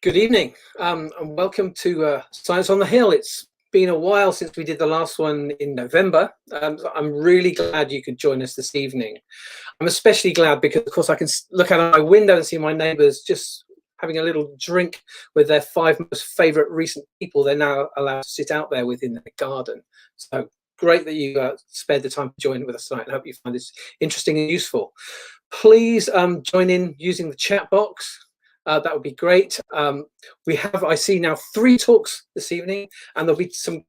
Good evening, and welcome to Science on the Hill. It's been a while since we did the last one in November. I'm really glad you could join us this evening. I'm especially glad because, of course, I can look out my window and see my neighbours just having a little drink with their 5 most favourite recent people they're now allowed to sit out there with in their garden. So great that you spared the time to join with us tonight. I hope you find this interesting and useful. Please join in using the chat box. That would be great. We have, I see now, 3 talks this evening, and there'll be some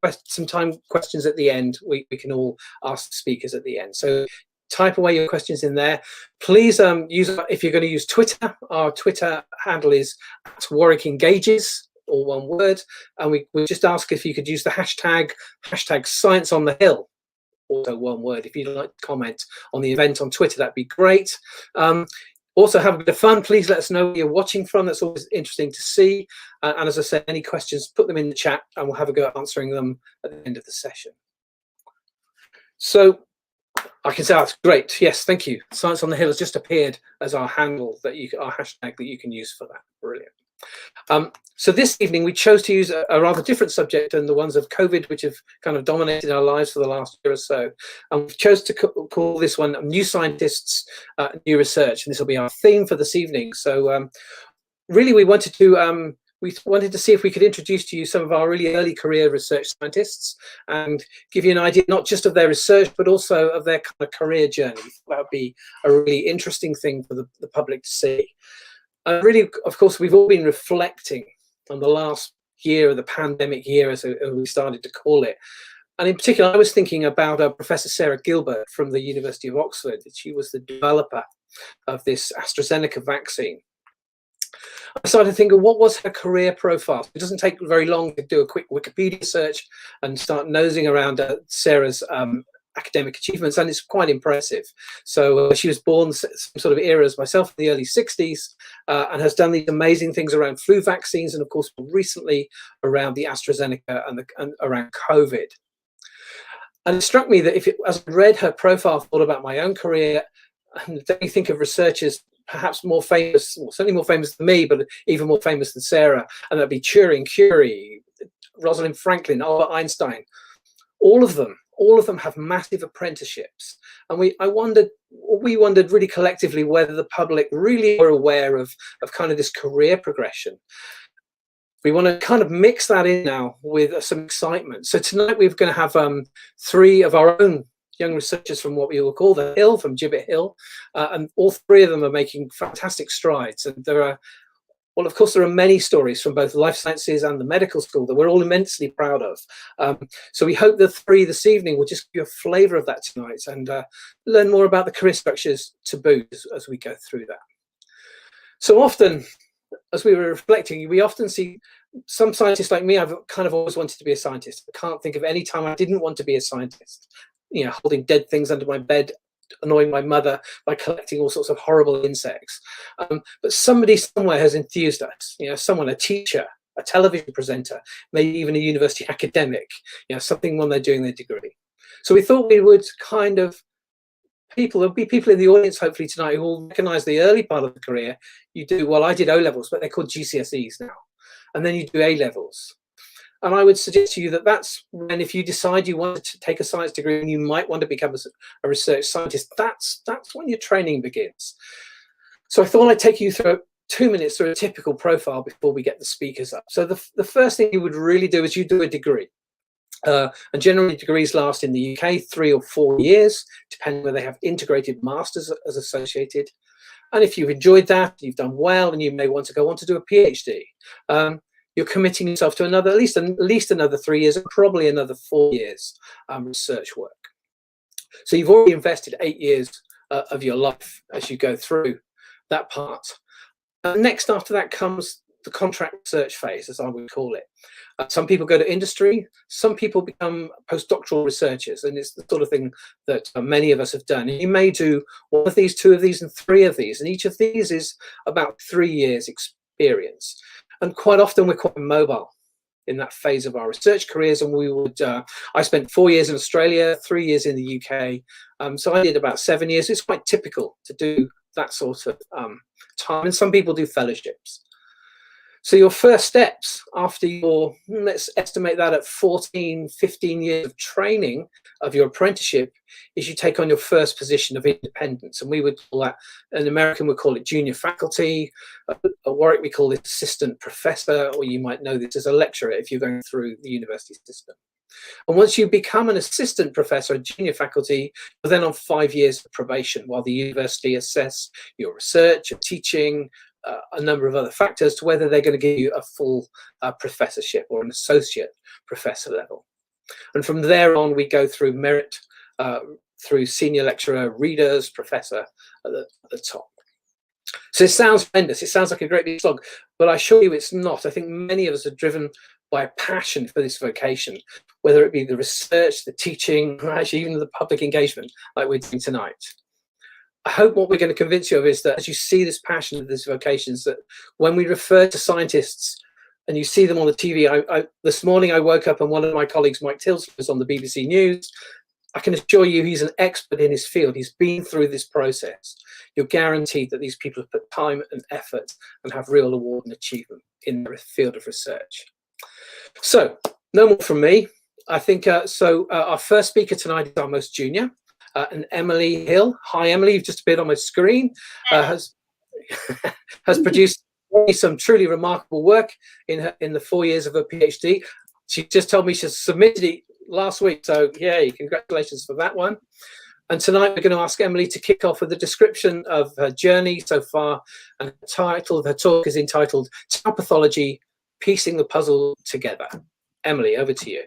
time questions at the end. We can all ask the speakers at the end. So type away your questions in there. Please use, if you're going to use Twitter, our Twitter handle is @WarwickEngages, all one word. And we just ask if you could use the hashtag Science on the Hill, also one word. If you'd like to comment on the event on Twitter, that'd be great. Also have a bit of fun. Please let us know where you're watching from. That's always interesting to see. And as I said, any questions, put them in the chat and we'll have a go at answering them at the end of the session. So I can say that's great. Yes, thank you. Science on the Hill has just appeared as our handle, our hashtag that you can use for that. Brilliant. So this evening we chose to use a rather different subject than the ones of COVID, which have kind of dominated our lives for the last year or so. And we've chose to call this one New Scientists, New Research. And this will be our theme for this evening. So really we wanted to see if we could introduce to you some of our really early career research scientists and give you an idea not just of their research, but also of their kind of career journey. That would be a really interesting thing for the public to see. Really, of course, we've all been reflecting on the last year, the pandemic year, as we started to call it. And in particular, I was thinking about Professor Sarah Gilbert from the University of Oxford. She was the developer of this AstraZeneca vaccine. I started thinking, what was her career profile? It doesn't take very long to do a quick Wikipedia search and start nosing around Sarah's academic achievements, and it's quite impressive. So she was born some sort of era as myself in the early 60s and has done these amazing things around flu vaccines and of course recently around the AstraZeneca and around COVID. And it struck me that as I read her profile, thought about my own career, and then you think of researchers perhaps more famous, well, certainly more famous than me, but even more famous than Sarah, and that'd be Turing, Curie, Rosalind Franklin, Albert Einstein. All of them have massive apprenticeships, and we wondered really collectively whether the public really were aware of kind of this career progression. We want to kind of mix that in now with some excitement. So tonight we're going to have 3 of our own young researchers from what we will call the Hill, from Gibbet Hill, and all 3 of them are making fantastic strides. And there are, well, of course, there are many stories from both life sciences and the medical school that we're all immensely proud of. So we hope the 3 this evening will just give you a flavour of that tonight and learn more about the career structures to boot as we go through that. So often, as we were reflecting, we often see some scientists like me. I've kind of always wanted to be a scientist. I can't think of any time I didn't want to be a scientist. You know, holding dead things under my bed, annoying my mother by collecting all sorts of horrible insects. But somebody somewhere has enthused us, you know, someone, a teacher, a television presenter, maybe even a university academic, you know, something when they're doing their degree. So we thought we would kind of, there'll be people in the audience hopefully tonight who will recognize the early part of the career. You do, well, I did O-levels, but they're called GCSEs now. And then you do A-levels. And I would suggest to you that that's when, if you decide you want to take a science degree and you might want to become a research scientist, that's when your training begins. So I thought I'd take you through 2 minutes through a typical profile before we get the speakers up. So the first thing you would really do is you do a degree. And generally degrees last in the UK 3 or 4 years, depending whether they have integrated masters as associated. And if you've enjoyed that, you've done well, and you may want to go on to do a PhD. you're committing yourself to another, at least another 3 years, and probably another 4 years research work. So you've already invested 8 years of your life as you go through that part. Next after that comes the contract research phase, as I would call it. Some people go to industry, some people become postdoctoral researchers, and it's the sort of thing that many of us have done. And you may do one of these, two of these, and three of these, and each of these is about 3 years experience. And quite often we're quite mobile in that phase of our research careers, and we would I spent 4 years in Australia, 3 years in the UK, so I did about 7 years. It's quite typical to do that sort of time, and some people do fellowships. So your first steps after your, let's estimate that at 14, 15 years of training of your apprenticeship, is you take on your first position of independence. And we would call that, an American would call it junior faculty. At Warwick, we call it assistant professor, or you might know this as a lecturer if you're going through the university system. And once you become an assistant professor, a junior faculty, you're then on 5 years of probation while the university assess your research, your teaching, a number of other factors to whether they're going to give you a full professorship or an associate professor level. And from there on, we go through merit, through senior lecturer, readers, professor at the top. So it sounds horrendous. It sounds like a great big slog, but I assure you it's not. I think many of us are driven by a passion for this vocation, whether it be the research, the teaching, or actually even the public engagement like we're doing tonight. I hope what we're going to convince you of is that as you see this passion of these vocations, that when we refer to scientists and you see them on the TV, this morning I woke up and one of my colleagues, Mike Tills, was on the BBC News. I can assure you he's an expert in his field. He's been through this process. You're guaranteed that these people have put time and effort and have real award and achievement in their field of research. So no more from me. I think our first speaker tonight is our most junior. And Emily Hill. Hi, Emily. You've just appeared on my screen. Has produced some truly remarkable work in the 4 years of her PhD. She just told me she submitted it last week. So, yay, congratulations for that one. And tonight we're going to ask Emily to kick off with a description of her journey so far. And the title of her talk is entitled Tau Pathology, Piecing the Puzzle Together. Emily, over to you.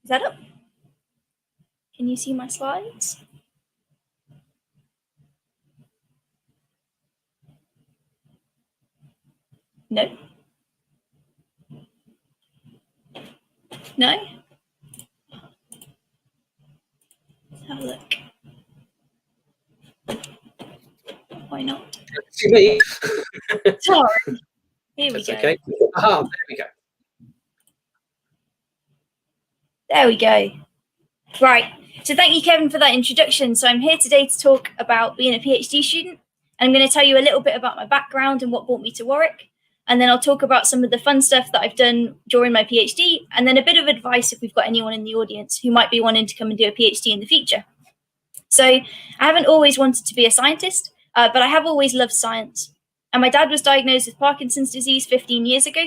Is that up? Can you see my slides? No? No? Let's have a look. Why not? See me? Sorry. Here we That's go. Okay. Aha, there we go. There we go. Right. So thank you, Kevin, for that introduction. So I'm here today to talk about being a PhD student. And I'm going to tell you a little bit about my background and what brought me to Warwick. And then I'll talk about some of the fun stuff that I've done during my PhD, and then a bit of advice if we've got anyone in the audience who might be wanting to come and do a PhD in the future. So I haven't always wanted to be a scientist, but I have always loved science. And my dad was diagnosed with Parkinson's disease 15 years ago.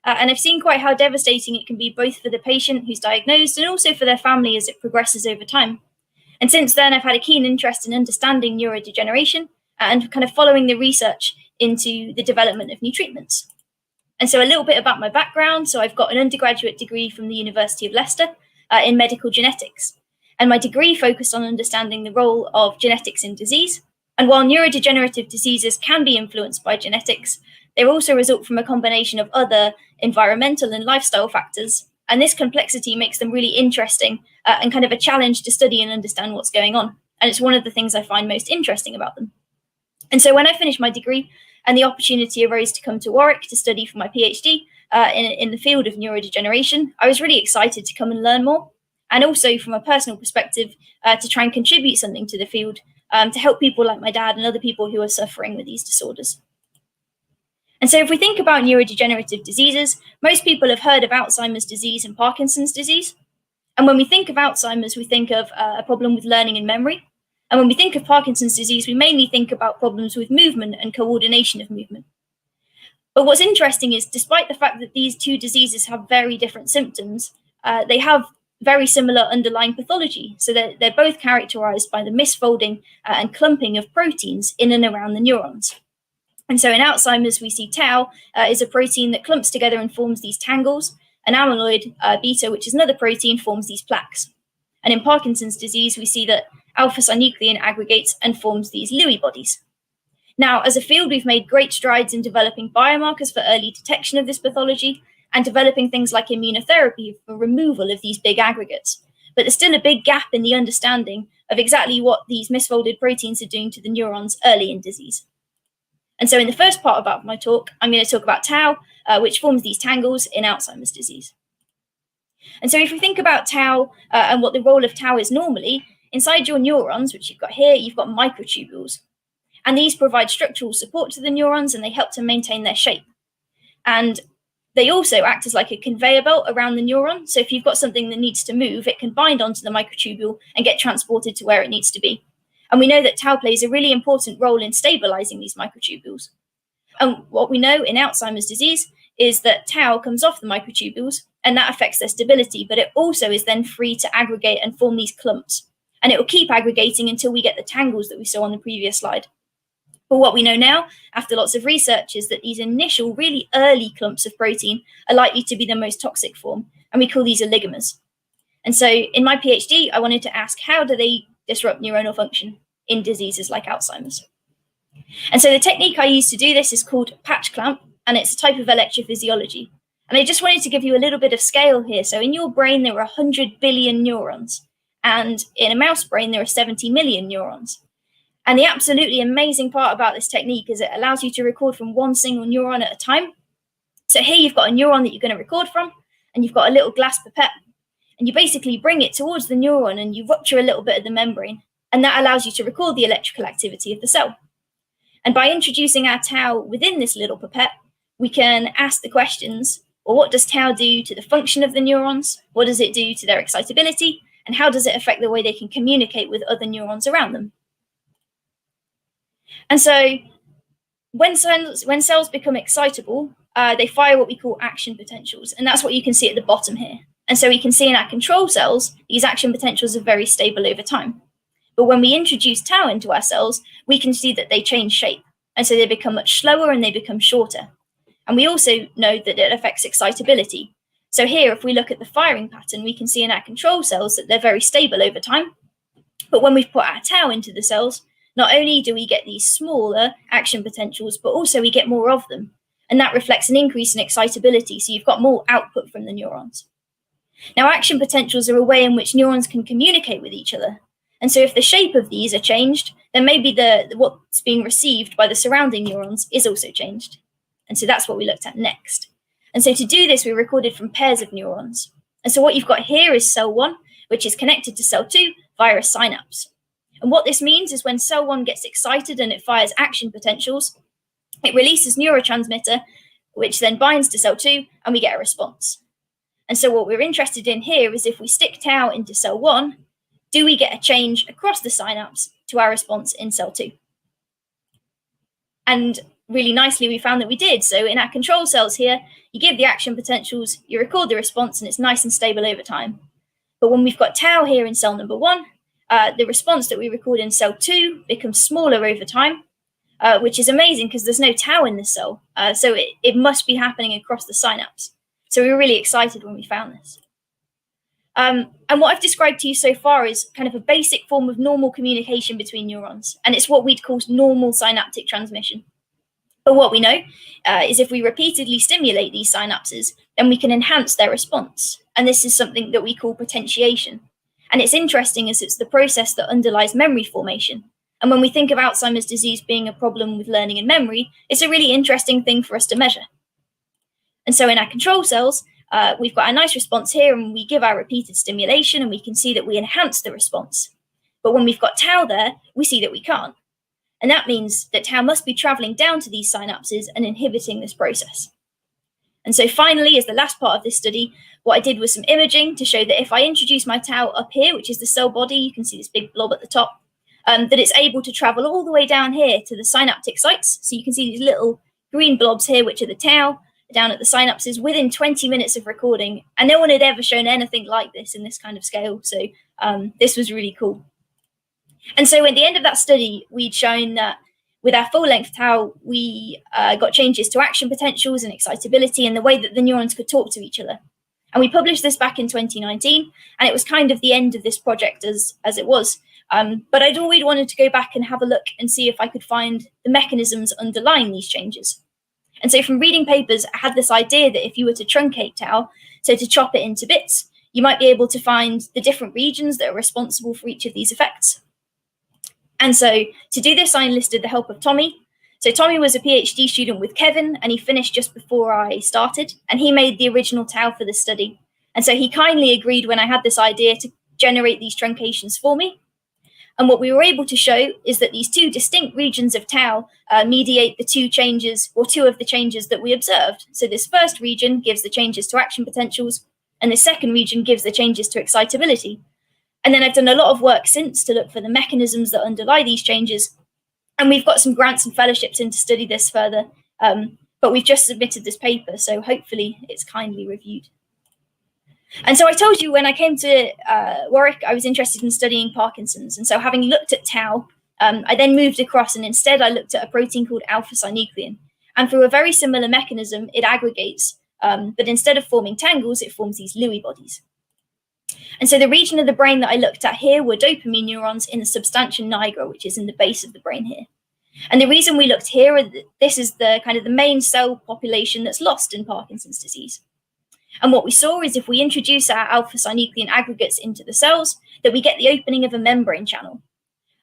And I've seen quite how devastating it can be both for the patient who's diagnosed and also for their family as it progresses over time. And since then, I've had a keen interest in understanding neurodegeneration and kind of following the research into the development of new treatments. And so a little bit about my background. So I've got an undergraduate degree from the University of Leicester in medical genetics. And my degree focused on understanding the role of genetics in disease. And while neurodegenerative diseases can be influenced by genetics, they also result from a combination of other environmental and lifestyle factors. And this complexity makes them really interesting and kind of a challenge to study and understand what's going on. And it's one of the things I find most interesting about them. And so when I finished my degree and the opportunity arose to come to Warwick to study for my PhD in the field of neurodegeneration, I was really excited to come and learn more. And also from a personal perspective, to try and contribute something to the field to help people like my dad and other people who are suffering with these disorders. And so if we think about neurodegenerative diseases, most people have heard of Alzheimer's disease and Parkinson's disease. And when we think of Alzheimer's, we think of a problem with learning and memory. And when we think of Parkinson's disease, we mainly think about problems with movement and coordination of movement. But what's interesting is, despite the fact that these two diseases have very different symptoms, they have very similar underlying pathology. So they're both characterized by the misfolding and clumping of proteins in and around the neurons. And so in Alzheimer's, we see tau is a protein that clumps together and forms these tangles, and amyloid beta, which is another protein, forms these plaques. And in Parkinson's disease, we see that alpha-synuclein aggregates and forms these Lewy bodies. Now, as a field, we've made great strides in developing biomarkers for early detection of this pathology and developing things like immunotherapy for removal of these big aggregates. But there's still a big gap in the understanding of exactly what these misfolded proteins are doing to the neurons early in disease. And so in the first part of my talk, I'm going to talk about tau, which forms these tangles in Alzheimer's disease. And so if we think about tau and what the role of tau is normally, inside your neurons, which you've got here, you've got microtubules. And these provide structural support to the neurons and they help to maintain their shape. And they also act as like a conveyor belt around the neuron. So if you've got something that needs to move, it can bind onto the microtubule and get transported to where it needs to be. And we know that tau plays a really important role in stabilizing these microtubules. And what we know in Alzheimer's disease is that tau comes off the microtubules and that affects their stability, but it also is then free to aggregate and form these clumps. And it will keep aggregating until we get the tangles that we saw on the previous slide. But what we know now, after lots of research, is that these initial, really early clumps of protein are likely to be the most toxic form, and we call these oligomers. And so in my PhD, I wanted to ask, how do they disrupt neuronal function in diseases like Alzheimer's? And so the technique I use to do this is called patch clamp, and it's a type of electrophysiology. And I just wanted to give you a little bit of scale here. So in your brain, there are 100 billion neurons, and in a mouse brain, there are 70 million neurons. And the absolutely amazing part about this technique is it allows you to record from one single neuron at a time. So here you've got a neuron that you're going to record from, and you've got a little glass pipette, and you basically bring it towards the neuron and you rupture a little bit of the membrane, and that allows you to record the electrical activity of the cell. And by introducing our tau within this little pipette, we can ask the questions, well, what does tau do to the function of the neurons? What does it do to their excitability? And how does it affect the way they can communicate with other neurons around them? And so when cells become excitable, they fire what we call action potentials. And that's what you can see at the bottom here. And so we can see in our control cells, these action potentials are very stable over time. But when we introduce tau into our cells, we can see that they change shape. And so they become much slower and they become shorter. And we also know that it affects excitability. So here, if we look at the firing pattern, we can see in our control cells that they're very stable over time. But when we've put our tau into the cells, not only do we get these smaller action potentials, but also we get more of them. And that reflects an increase in excitability. So you've got more output from the neurons. Now, action potentials are a way in which neurons can communicate with each other. And so if the shape of these are changed, then maybe what's being received by the surrounding neurons is also changed. And so that's what we looked at next. And so to do this, we recorded from pairs of neurons. And so what you've got here is cell 1, which is connected to cell 2 via a synapse. And what this means is when cell 1 gets excited and it fires action potentials, it releases neurotransmitter, which then binds to cell 2, and we get a response. And so what we're interested in here is if we stick tau into cell 1, do we get a change across the synapse to our response in cell 2? And really nicely, we found that we did. So in our control cells here, you give the action potentials, you record the response, and it's nice and stable over time. But when we've got tau here in cell number 1, the response that we record in cell 2 becomes smaller over time, which is amazing because there's no tau in this cell. So it must be happening across the synapse. So we were really excited when we found this. And what I've described to you so far is kind of a basic form of normal communication between neurons. And it's what we'd call normal synaptic transmission. But what we know is if we repeatedly stimulate these synapses, then we can enhance their response. And this is something that we call potentiation. And it's interesting as it's the process that underlies memory formation. And when we think of Alzheimer's disease being a problem with learning and memory, it's a really interesting thing for us to measure. And so in our control cells, we've got a nice response here, and we give our repeated stimulation, and we can see that we enhance the response. But when we've got tau there, we see that we can't. And that means that tau must be traveling down to these synapses and inhibiting this process. And so finally, as the last part of this study, what I did was some imaging to show that if I introduce my tau up here, which is the cell body, you can see this big blob at the top, that it's able to travel all the way down here to the synaptic sites. So you can see these little green blobs here, which are the tau, down at the synapses within 20 minutes of recording. And no one had ever shown anything like this in this kind of scale. So this was really cool. And so at the end of that study, we'd shown that with our full-length tau, we got changes to action potentials and excitability and the way that the neurons could talk to each other. And we published this back in 2019, and it was kind of the end of this project as it was. But I'd always wanted to go back and have a look and see if I could find the mechanisms underlying these changes. And so from reading papers, I had this idea that if you were to truncate tau, so to chop it into bits, you might be able to find the different regions that are responsible for each of these effects. And so to do this, I enlisted the help of Tommy. So Tommy was a PhD student with Kevin, and he finished just before I started, and he made the original tau for this study. And so he kindly agreed when I had this idea to generate these truncations for me. And what we were able to show is that these two distinct regions of tau mediate the two of the changes that we observed. So this first region gives the changes to action potentials, and the second region gives the changes to excitability. And then I've done a lot of work since to look for the mechanisms that underlie these changes. And we've got some grants and fellowships in to study this further. But we've just submitted this paper, so hopefully it's kindly reviewed. And so I told you when I came to Warwick, I was interested in studying Parkinson's. And so having looked at tau, I then moved across, and instead I looked at a protein called alpha-synuclein. And through a very similar mechanism, it aggregates, but instead of forming tangles, it forms these Lewy bodies. And so the region of the brain that I looked at here were dopamine neurons in the substantia nigra, which is in the base of the brain here. And the reason we looked here, this is the kind of the main cell population that's lost in Parkinson's disease. And what we saw is if we introduce our alpha-synuclein aggregates into the cells, that we get the opening of a membrane channel.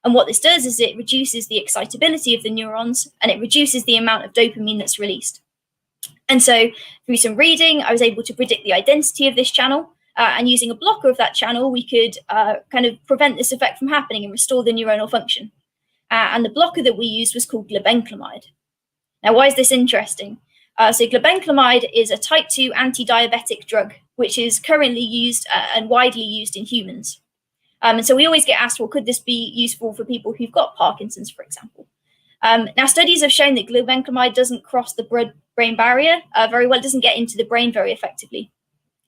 And what this does is it reduces the excitability of the neurons, and it reduces the amount of dopamine that's released. And so through some reading, I was able to predict the identity of this channel. And using a blocker of that channel, we could kind of prevent this effect from happening and restore the neuronal function. And the blocker that we used was called glibenclamide. Now, why is this interesting? So glibenclamide is a type 2 anti-diabetic drug, which is currently used and widely used in humans. And so we always get asked, well, could this be useful for people who've got Parkinson's, for example? Now, studies have shown that glibenclamide doesn't cross the blood-brain barrier very well. It doesn't get into the brain very effectively.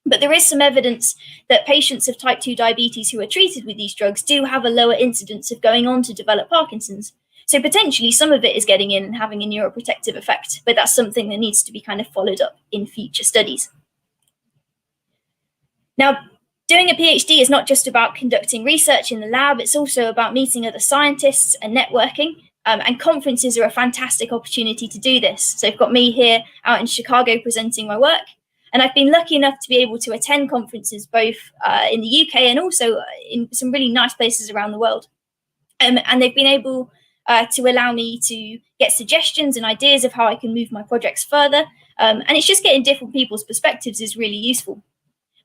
But there is some evidence that patients of type 2 diabetes who are treated with these drugs do have a lower incidence of going on to develop Parkinson's. So potentially some of it is getting in and having a neuroprotective effect, but that's something that needs to be kind of followed up in future studies. Now, doing a PhD is not just about conducting research in the lab, it's also about meeting other scientists and networking. And conferences are a fantastic opportunity to do this. So I've got me here out in Chicago presenting my work. And I've been lucky enough to be able to attend conferences both in the UK and also in some really nice places around the world. And they've been able to allow me to get suggestions and ideas of how I can move my projects further. And it's just getting different people's perspectives is really useful.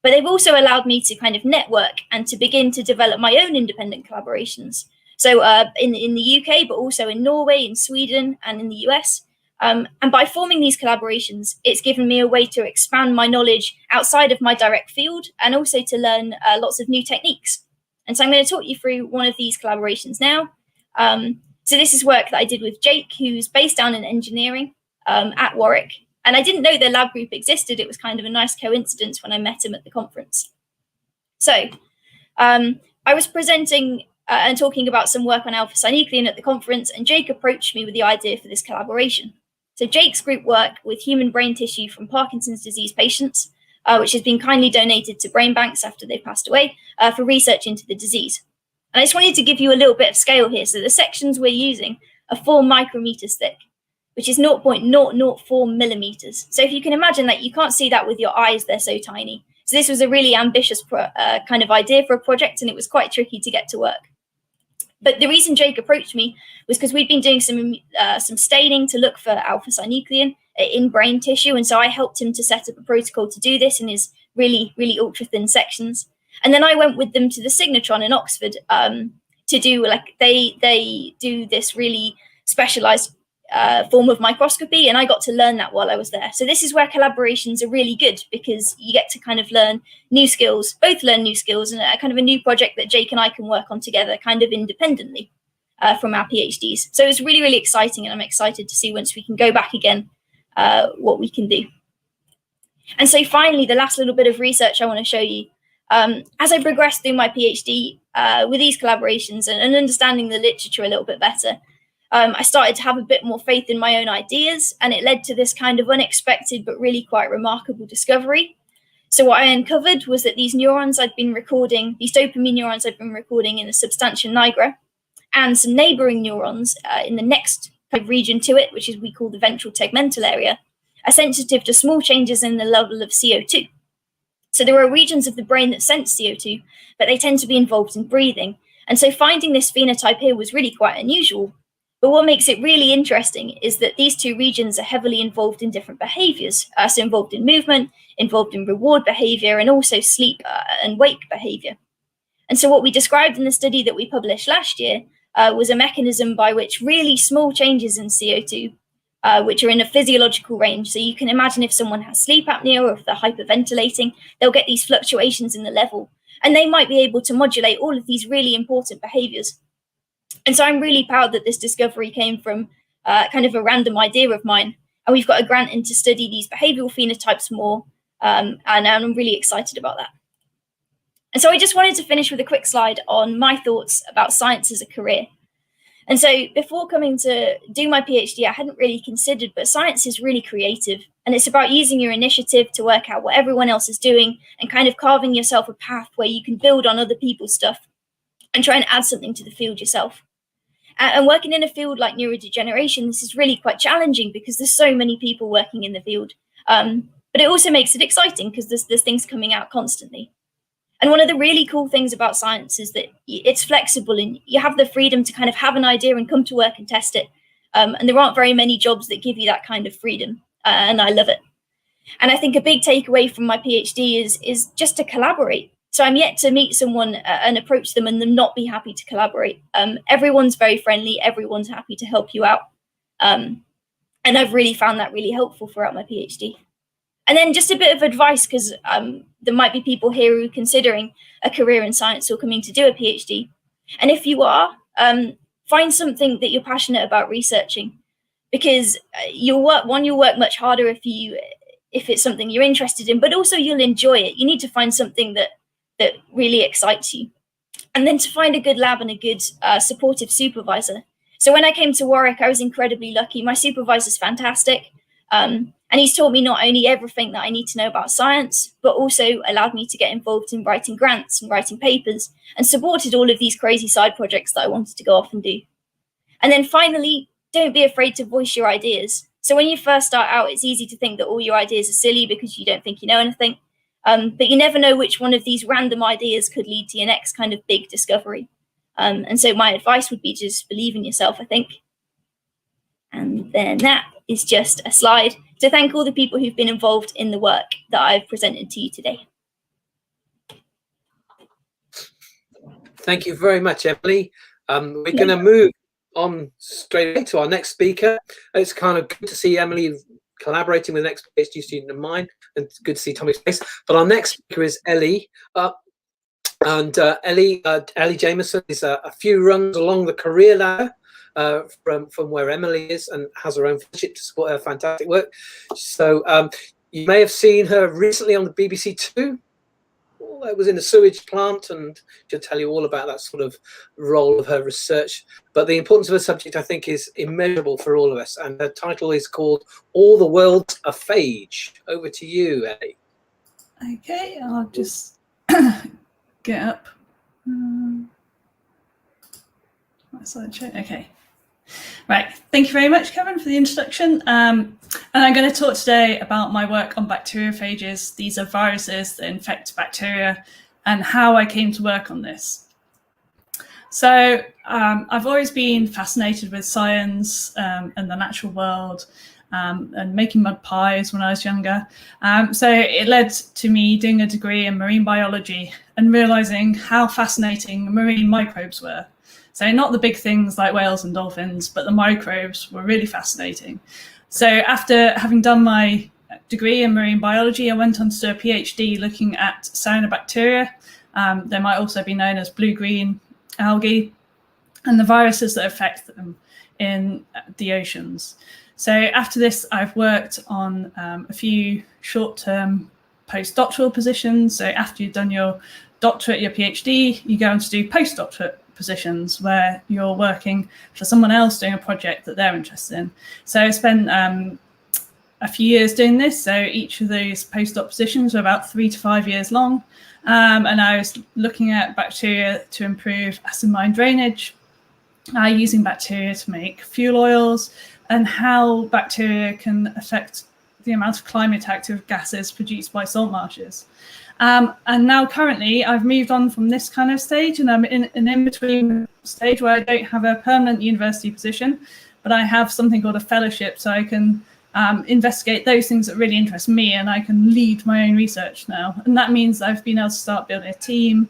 But they've also allowed me to kind of network and to begin to develop my own independent collaborations. So in the UK, but also in Norway, in Sweden, and in the US. And by forming these collaborations, it's given me a way to expand my knowledge outside of my direct field and also to learn lots of new techniques. And so I'm going to talk you through one of these collaborations now. So this is work that I did with Jake, who's based down in engineering at Warwick. And I didn't know their lab group existed. It was kind of a nice coincidence when I met him at the conference. So I was presenting and talking about some work on alpha-synuclein at the conference, and Jake approached me with the idea for this collaboration. So Jake's group work with human brain tissue from Parkinson's disease patients, which has been kindly donated to brain banks after they passed away, for research into the disease. And I just wanted to give you a little bit of scale here. So the sections we're using are 4 micrometers thick, which is 0.004 millimeters. So if you can imagine that, you can't see that with your eyes, they're so tiny. So this was a really ambitious kind of idea for a project, and it was quite tricky to get to work. But the reason Jake approached me was because we'd been doing some staining to look for alpha-synuclein in brain tissue. And so I helped him to set up a protocol to do this in his really, really ultra-thin sections. And then I went with them to the Signatron in Oxford to do, like, they do this really specialized form of microscopy, and I got to learn that while I was there. So this is where collaborations are really good, because you get to kind of learn new skills, both learn new skills, and a kind of a new project that Jake and I can work on together kind of independently from our PhDs. So it's really, really exciting, and I'm excited to see once we can go back again what we can do. And so finally, the last little bit of research I want to show you, as I progressed through my PhD with these collaborations and understanding the literature a little bit better, I started to have a bit more faith in my own ideas, and it led to this kind of unexpected but really quite remarkable discovery. So what I uncovered was that these neurons I'd been recording, these dopamine neurons I'd been recording in the substantia nigra, and some neighboring neurons in the next kind of region to it, which is we call the ventral tegmental area, are sensitive to small changes in the level of CO2. So there are regions of the brain that sense CO2, but they tend to be involved in breathing. And so finding this phenotype here was really quite unusual. But what makes it really interesting is that these two regions are heavily involved in different behaviors, so involved in movement, involved in reward behavior, and also sleep and wake behavior. And so what we described in the study that we published last year was a mechanism by which really small changes in CO2, which are in a physiological range. So you can imagine if someone has sleep apnea or if they're hyperventilating, they'll get these fluctuations in the level, and they might be able to modulate all of these really important behaviors. And so I'm really proud that this discovery came from kind of a random idea of mine. And we've got a grant in to study these behavioral phenotypes more. And I'm really excited about that. And so I just wanted to finish with a quick slide on my thoughts about science as a career. And so before coming to do my PhD, I hadn't really considered, but science is really creative. And it's about using your initiative to work out what everyone else is doing and kind of carving yourself a path where you can build on other people's stuff and try and add something to the field yourself. And working in a field like neurodegeneration, this is really quite challenging because there's so many people working in the field. But it also makes it exciting because there's things coming out constantly. And one of the really cool things about science is that it's flexible and you have the freedom to kind of have an idea and come to work and test it. And there aren't very many jobs that give you that kind of freedom. And I love it. And I think a big takeaway from my PhD is just to collaborate. So I'm yet to meet someone and approach them and them not be happy to collaborate. Everyone's very friendly. Everyone's happy to help you out. And I've really found that really helpful throughout my PhD. And then just a bit of advice, because there might be people here who are considering a career in science or coming to do a PhD. And if you are, find something that you're passionate about researching, because you'll work much harder if it's something you're interested in, but also you'll enjoy it. You need to find something that really excites you. And then to find a good lab and a good supportive supervisor. So when I came to Warwick, I was incredibly lucky. My supervisor's fantastic. And he's taught me not only everything that I need to know about science, but also allowed me to get involved in writing grants and writing papers and supported all of these crazy side projects that I wanted to go off and do. And then finally, don't be afraid to voice your ideas. So when you first start out, it's easy to think that all your ideas are silly because you don't think you know anything. But you never know which one of these random ideas could lead to your next kind of big discovery. And so my advice would be just believe in yourself, I think. And then that is just a slide to thank all the people who've been involved in the work that I've presented to you today. Thank you very much, Emily. We're going to move on straight away to our next speaker. It's kind of good to see Emily collaborating with the next PhD student of mine, and it's good to see Tommy's face. But our next speaker is Ellie. Ellie Jameson is a few rungs along the career ladder from where Emily is, and has her own fellowship to support her fantastic work. So you may have seen her recently on the BBC Two. It was in a sewage plant, and she'll tell you all about that sort of role of her research. But the importance of her subject, I think, is immeasurable for all of us. And her title is called All the World's a Phage. Over to you, Ellie. Okay, I'll just get up. Okay. Right, thank you very much, Kevin, for the introduction. And I'm going to talk today about my work on bacteriophages. These are viruses that infect bacteria, and how I came to work on this. So I've always been fascinated with science and the natural world, and making mud pies when I was younger. So it led to me doing a degree in marine biology and realizing how fascinating marine microbes were. So not the big things like whales and dolphins, but the microbes were really fascinating. So after having done my degree in marine biology, I went on to do a PhD looking at cyanobacteria. They might also be known as blue-green algae, and the viruses that affect them in the oceans. So after this, I've worked on a few short-term postdoctoral positions. So after you've done your doctorate, your PhD, you go on to do postdoctorate positions where you're working for someone else doing a project that they're interested in. So I spent a few years doing this. So each of those postdoc positions were about 3 to 5 years long. And I was looking at bacteria to improve acid mine drainage, using bacteria to make fuel oils, and how bacteria can affect the amount of climate active gases produced by salt marshes. And now currently I've moved on from this kind of stage, and I'm in an in-between stage where I don't have a permanent university position, but I have something called a fellowship, so I can investigate those things that really interest me, and I can lead my own research now. And that means I've been able to start building a team,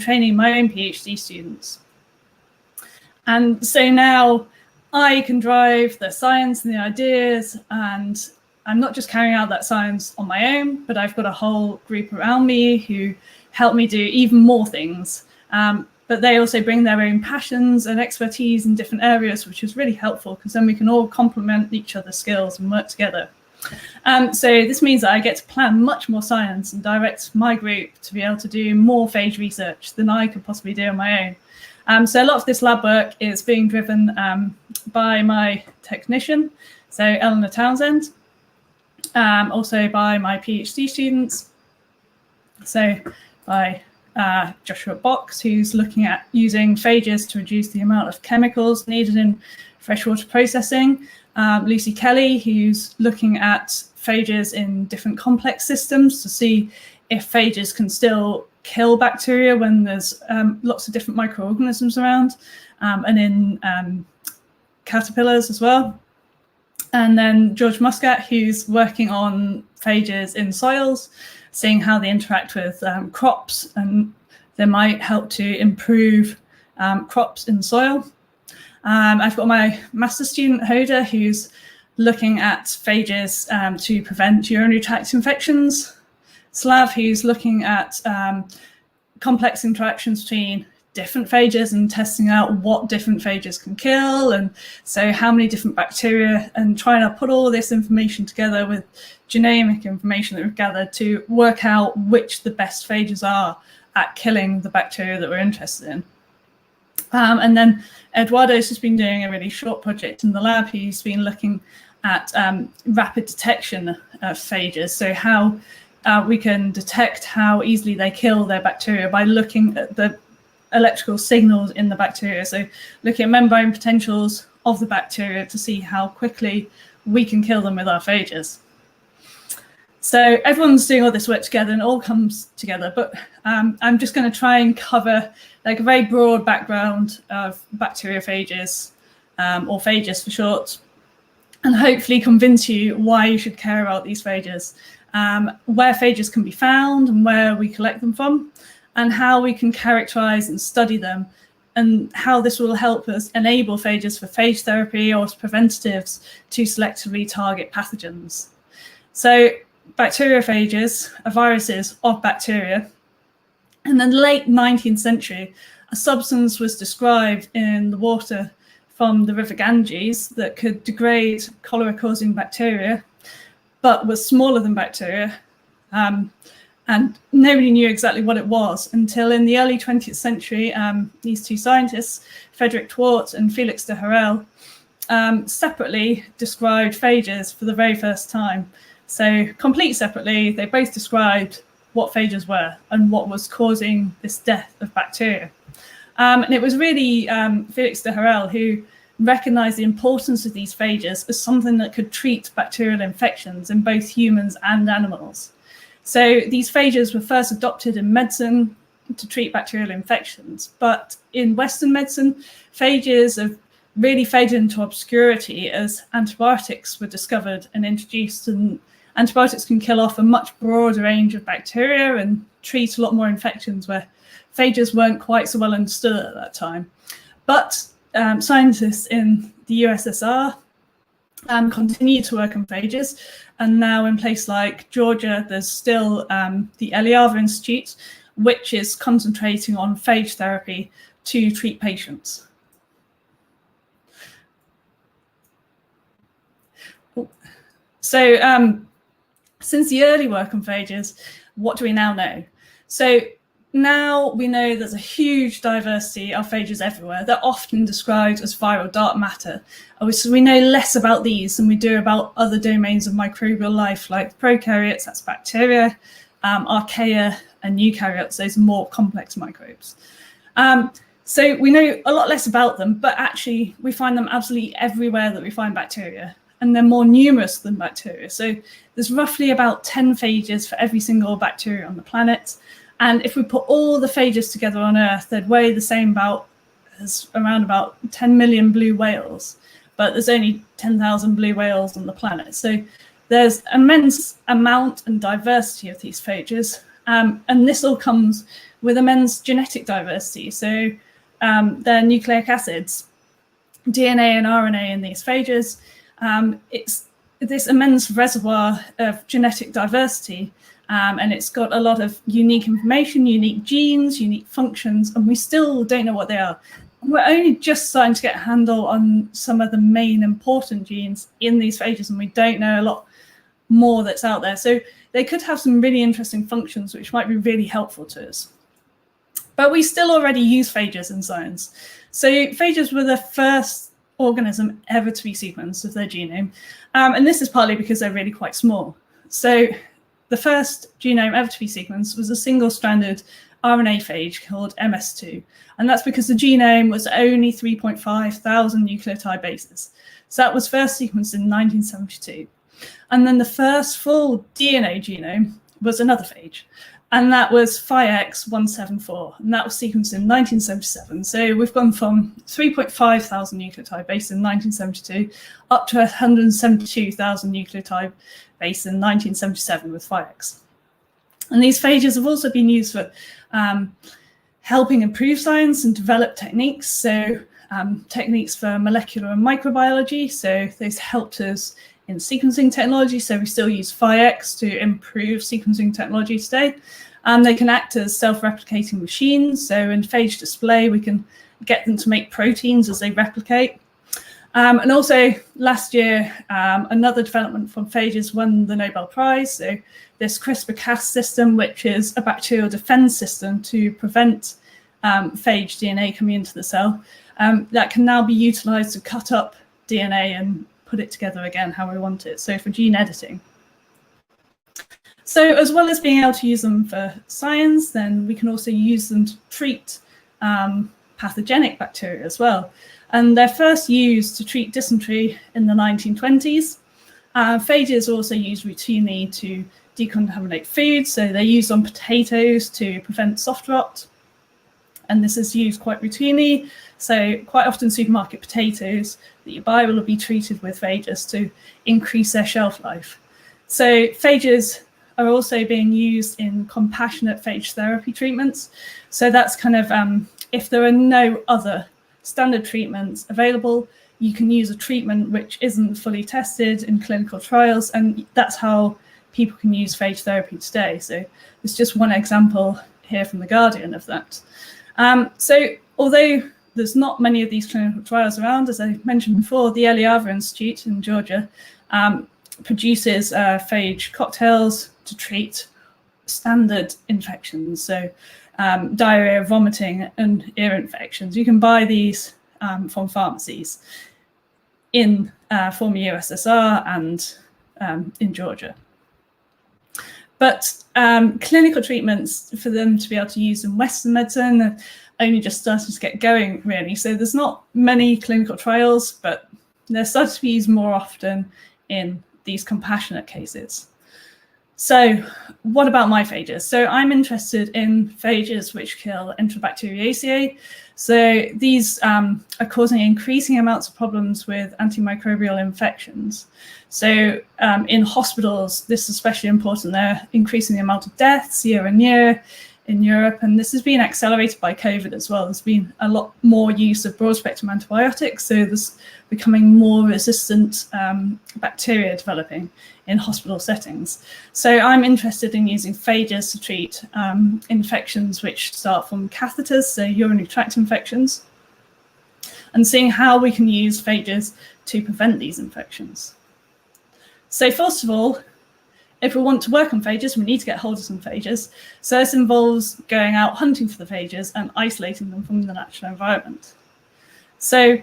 training my own PhD students. And so now I can drive the science and the ideas, and I'm not just carrying out that science on my own, but I've got a whole group around me who help me do even more things. But they also bring their own passions and expertise in different areas, which is really helpful because then we can all complement each other's skills and work together. So this means that I get to plan much more science and direct my group to be able to do more phage research than I could possibly do on my own. So a lot of this lab work is being driven by my technician, so Eleanor Townsend, also by my PhD students, so by Joshua Box, who's looking at using phages to reduce the amount of chemicals needed in freshwater processing, Lucy Kelly, who's looking at phages in different complex systems to see if phages can still kill bacteria when there's lots of different microorganisms around, and in caterpillars as well. And then George Muscat, who's working on phages in soils, seeing how they interact with crops, and they might help to improve crops in soil. I've got my master's student, Hoda, who's looking at phages to prevent urinary tract infections. Slav, who's looking at complex interactions between different phages and testing out what different phages can kill, and so how many different bacteria, and trying to put all this information together with genomic information that we've gathered to work out which the best phages are at killing the bacteria that we're interested in. And then Eduardo's just been doing a really short project in the lab. He's been looking at rapid detection of phages, so how we can detect how easily they kill their bacteria by looking at the electrical signals in the bacteria. So looking at membrane potentials of the bacteria to see how quickly we can kill them with our phages. So everyone's doing all this work together and it all comes together, but I'm just going to try and cover like a very broad background of bacteriophages, or phages for short, and hopefully convince you why you should care about these phages, where phages can be found and where we collect them from, and how we can characterize and study them, and how this will help us enable phages for phage therapy or as preventatives to selectively target pathogens. So bacteriophages are viruses of bacteria. In the late 19th century, a substance was described in the water from the River Ganges that could degrade cholera-causing bacteria, but was smaller than bacteria. And nobody knew exactly what it was until in the early 20th century, these two scientists, Frederick Twort and Felix de Herelle, separately described phages for the very first time. So completely separately, they both described what phages were and what was causing this death of bacteria. And it was really Felix de Herelle who recognized the importance of these phages as something that could treat bacterial infections in both humans and animals. So these phages were first adopted in medicine to treat bacterial infections, but in Western medicine, phages have really faded into obscurity as antibiotics were discovered and introduced, and antibiotics can kill off a much broader range of bacteria and treat a lot more infections where phages weren't quite so well understood at that time. But scientists in the USSR continue to work on phages, and now in places like Georgia, there's still the Eliava Institute, which is concentrating on phage therapy to treat patients. So since the early work on phages, what do we now know? So now we know there's a huge diversity of phages everywhere. They're often described as viral dark matter. So we know less about these than we do about other domains of microbial life, like prokaryotes, that's bacteria, archaea, and eukaryotes, those more complex microbes. So we know a lot less about them, but actually we find them absolutely everywhere that we find bacteria, and they're more numerous than bacteria. So there's roughly about 10 phages for every single bacteria on the planet. And if we put all the phages together on Earth, they'd weigh the same as around about 10 million blue whales, but there's only 10,000 blue whales on the planet. So there's immense amount and diversity of these phages. And this all comes with immense genetic diversity. So they're nucleic acids, DNA and RNA in these phages. It's this immense reservoir of genetic diversity. And it's got a lot of unique information, unique genes, unique functions, and we still don't know what they are. We're only just starting to get a handle on some of the main important genes in these phages, and we don't know a lot more that's out there. So they could have some really interesting functions which might be really helpful to us. But we still already use phages in science. So phages were the first organism ever to be sequenced of their genome. And this is partly because they're really quite small. So the first genome ever to be sequenced was a single-stranded RNA phage called MS2. And that's because the genome was only 3,500 nucleotide bases. So that was first sequenced in 1972. And then the first full DNA genome was another phage. And that was Phages 174. And that was sequenced in 1977. So we've gone from 3,500 nucleotide base in 1972 up to 172,000 nucleotide base in 1977 with Phages. And these phages have also been used for helping improve science and develop techniques. So techniques for molecular and microbiology. So those helped us in sequencing technology. So we still use Phages to improve sequencing technology today. And they can act as self-replicating machines. So in phage display, we can get them to make proteins as they replicate. And also last year, another development from phages won the Nobel Prize. So this CRISPR-Cas system, which is a bacterial defense system to prevent phage DNA coming into the cell, that can now be utilized to cut up DNA and put it together again how we want it. So for gene editing. So as well as being able to use them for science, then we can also use them to treat pathogenic bacteria as well. And they're first used to treat dysentery in the 1920s. Phages are also used routinely to decontaminate food. So they're used on potatoes to prevent soft rot. And this is used quite routinely. So quite often supermarket potatoes that you buy will be treated with phages to increase their shelf life. So phages are also being used in compassionate phage therapy treatments. So that's kind of if there are no other standard treatments available, you can use a treatment which isn't fully tested in clinical trials, and that's how people can use phage therapy today. So it's just one example here from The Guardian of that. So although there's not many of these clinical trials around, as I mentioned before, the Eliava Institute in Georgia produces phage cocktails to treat standard infections. So diarrhea, vomiting, and ear infections. You can buy these from pharmacies in former USSR and in Georgia. But clinical treatments for them to be able to use in Western medicine are only just starting to get going, really. So there's not many clinical trials, but they're starting to be used more often in these compassionate cases. So what about my phages? So I'm interested in phages which kill Enterobacteriaceae. So these are causing increasing amounts of problems with antimicrobial infections. So in hospitals, this is especially important. They're increasing the amount of deaths year on year in Europe, and this has been accelerated by COVID as well. There's been a lot more use of broad-spectrum antibiotics, so there's becoming more resistant bacteria developing in hospital settings. So I'm interested in using phages to treat infections which start from catheters, so urinary tract infections, and seeing how we can use phages to prevent these infections. So first of all, if we want to work on phages, we need to get hold of some phages. So this involves going out hunting for the phages and isolating them from the natural environment. So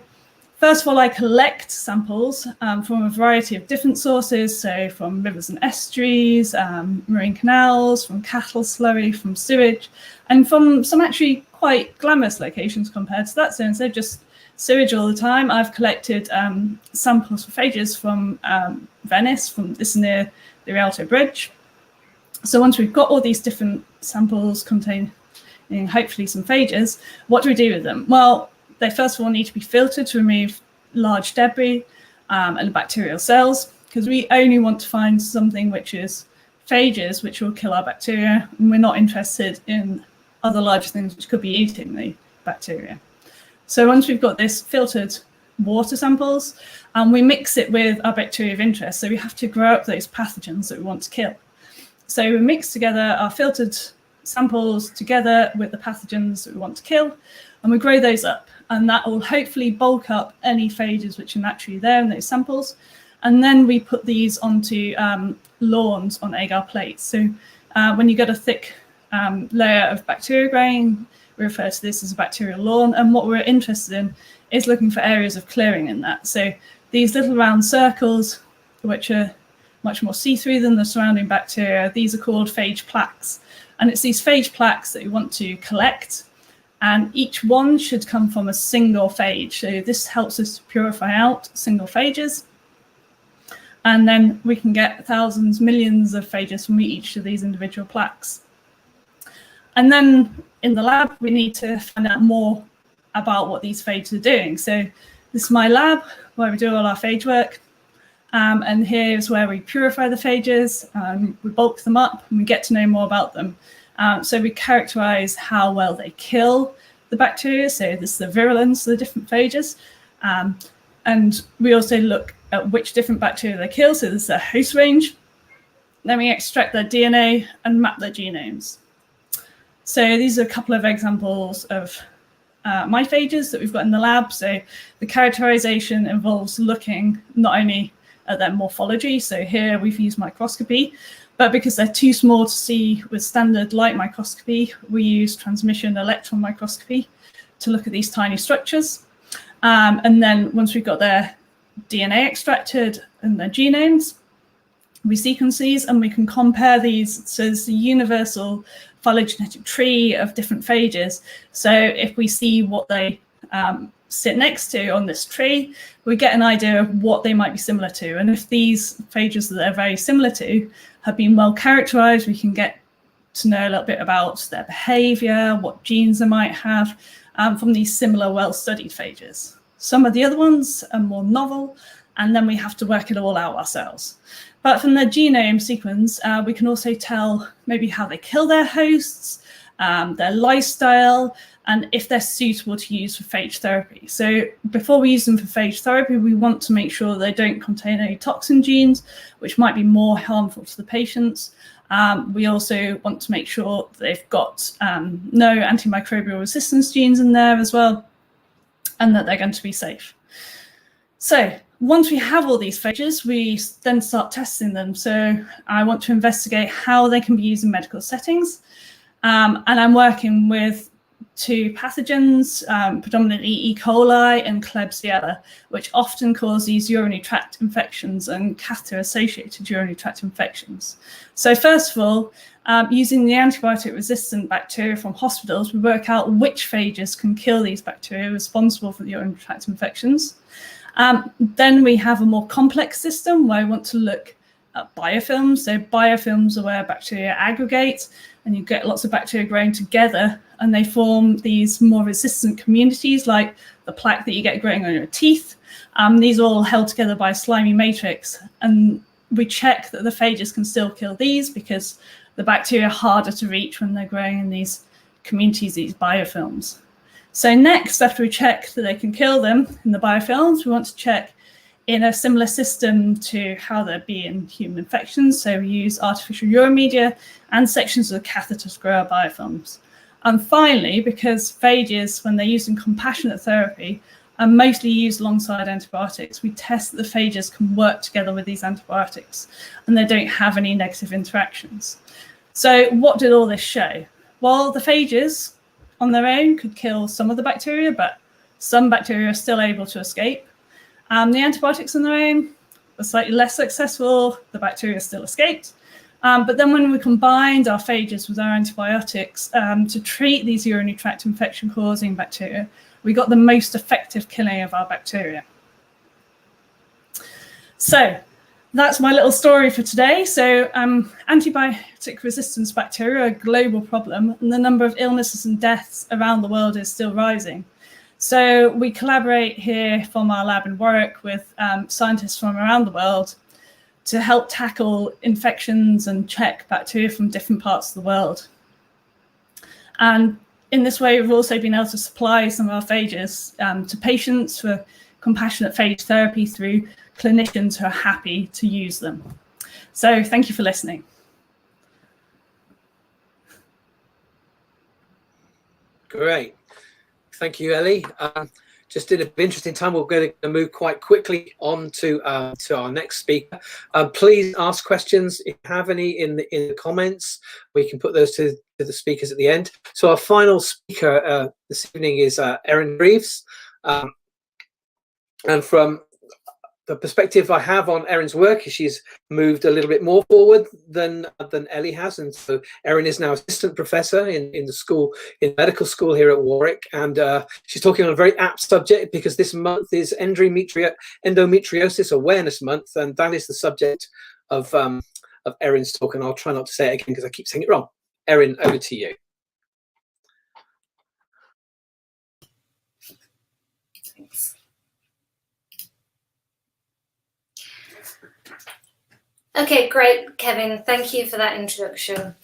first of all, I collect samples from a variety of different sources, so from rivers and estuaries, marine canals, from cattle slurry, from sewage, and from some actually quite glamorous locations compared to that. So instead of just sewage all the time, I've collected samples for phages from Venice, this is near the Rialto Bridge. So once we've got all these different samples containing hopefully some phages, what do we do with them? Well, they first of all need to be filtered to remove large debris and bacterial cells, because we only want to find something which is phages, which will kill our bacteria, and we're not interested in other large things which could be eating the bacteria. So once we've got this filtered water samples, we mix it with our bacteria of interest. So we have to grow up those pathogens that we want to kill. So we mix together our filtered samples together with the pathogens that we want to kill, and we grow those up. And that will hopefully bulk up any phages which are naturally there in those samples. And then we put these onto lawns on agar plates. So when you get a thick layer of bacteria growing, we refer to this as a bacterial lawn. And what we're interested in is looking for areas of clearing in that. So these little round circles, which are much more see-through than the surrounding bacteria, these are called phage plaques. And it's these phage plaques that we want to collect. And each one should come from a single phage. So this helps us to purify out single phages. And then we can get thousands, millions of phages from each of these individual plaques. And then in the lab, we need to find out more about what these phages are doing. So this is my lab where we do all our phage work. And here's where we purify the phages, we bulk them up, and we get to know more about them. So we characterize how well they kill the bacteria. So this is the virulence of the different phages. And we also look at which different bacteria they kill. So this is their host range. Then we extract their DNA and map their genomes. So these are a couple of examples of my phages that we've got in the lab. So the characterization involves looking not only at their morphology. So here we've used microscopy, but because they're too small to see with standard light microscopy, we use transmission electron microscopy to look at these tiny structures. And then once we've got their DNA extracted and their genomes, we sequence these and we can compare these. So it's a universal phylogenetic tree of different phages. So if we see what they sit next to on this tree, we get an idea of what they might be similar to. And if these phages that they're very similar to have been well characterized, we can get to know a little bit about their behavior, what genes they might have from these similar well-studied phages. Some of the other ones are more novel, and then we have to work it all out ourselves. But from the genome sequence, we can also tell maybe how they kill their hosts, their lifestyle, and if they're suitable to use for phage therapy. So before we use them for phage therapy, we want to make sure they don't contain any toxin genes, which might be more harmful to the patients. We also want to make sure they've got no antimicrobial resistance genes in there as well, and that they're going to be safe. So once we have all these phages, we then start testing them. So I want to investigate how they can be used in medical settings. And I'm working with two pathogens, predominantly E. coli and Klebsiella, which often cause these urinary tract infections and catheter-associated urinary tract infections. So first of all, using the antibiotic-resistant bacteria from hospitals, we work out which phages can kill these bacteria responsible for the urinary tract infections. Then we have a more complex system where I want to look at biofilms. So biofilms are where bacteria aggregate, and you get lots of bacteria growing together, and they form these more resistant communities, like the plaque that you get growing on your teeth. These are all held together by a slimy matrix, and we check that the phages can still kill these because the bacteria are harder to reach when they're growing in these communities, these biofilms. So next, after we check that they can kill them in the biofilms, we want to check in a similar system to how they'd be in human infections. So we use artificial urine media and sections of the catheter to grow our biofilms. And finally, because phages, when they're used in compassionate therapy, and mostly used alongside antibiotics, we test that the phages can work together with these antibiotics and they don't have any negative interactions. So what did all this show? Well, the phages on their own could kill some of the bacteria, but some bacteria are still able to escape. The antibiotics on their own were slightly less successful. The bacteria still escaped. But then when we combined our phages with our antibiotics to treat these urinary tract infection-causing bacteria, we got the most effective killing of our bacteria. So that's my little story for today. So antibiotic resistance bacteria are a global problem, and the number of illnesses and deaths around the world is still rising. So we collaborate here from our lab in Warwick with scientists from around the world to help tackle infections and check bacteria from different parts of the world. And in this way, we've also been able to supply some of our phages to patients for compassionate phage therapy through clinicians who are happy to use them. So thank you for listening. Great. Thank you, Ellie. Just in an interesting time, we're going to move quite quickly on to our next speaker. Please ask questions if you have any in the comments. We can put those to the speakers at the end. So our final speaker this evening is Erin Reeves. And from the perspective I have on Erin's work, she's moved a little bit more forward than Ellie has, and so Erin is now assistant professor in medical school here at Warwick, and she's talking on a very apt subject because this month is Endometriosis Awareness Month, and that is the subject of Erin's talk. And I'll try not to say it again because I keep saying it wrong. Erin, over to you. Thanks. Okay, great, Kevin. Thank you for that introduction.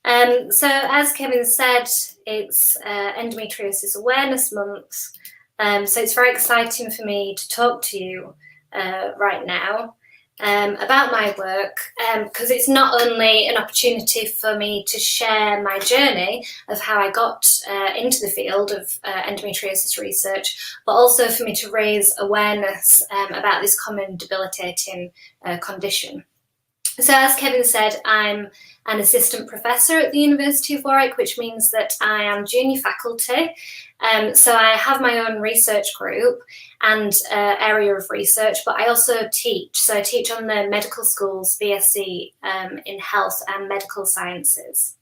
So as Kevin said, it's Endometriosis Awareness Month. So it's very exciting for me to talk to you right now about my work, because it's not only an opportunity for me to share my journey of how I got into the field of endometriosis research, but also for me to raise awareness about this common debilitating condition. So as Kevin said, I'm an assistant professor at the University of Warwick, which means that I am junior faculty. So I have my own research group and area of research, but I also teach. So I teach on the medical school's BSc in health and medical sciences.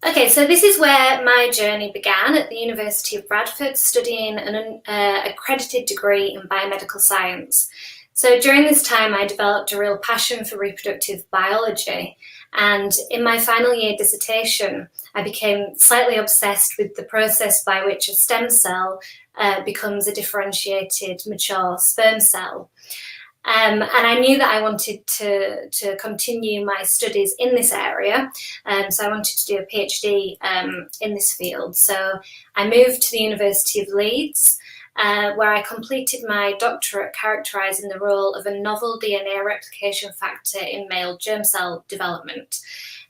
Okay, so this is where my journey began at the University of Bradford, studying an accredited degree in biomedical science. So during this time, I developed a real passion for reproductive biology. And in my final year dissertation, I became slightly obsessed with the process by which a stem cell becomes a differentiated, mature sperm cell. And I knew that I wanted to continue my studies in this area. So I wanted to do a PhD in this field. So I moved to the University of Leeds, where I completed my doctorate characterising the role of a novel DNA replication factor in male germ cell development.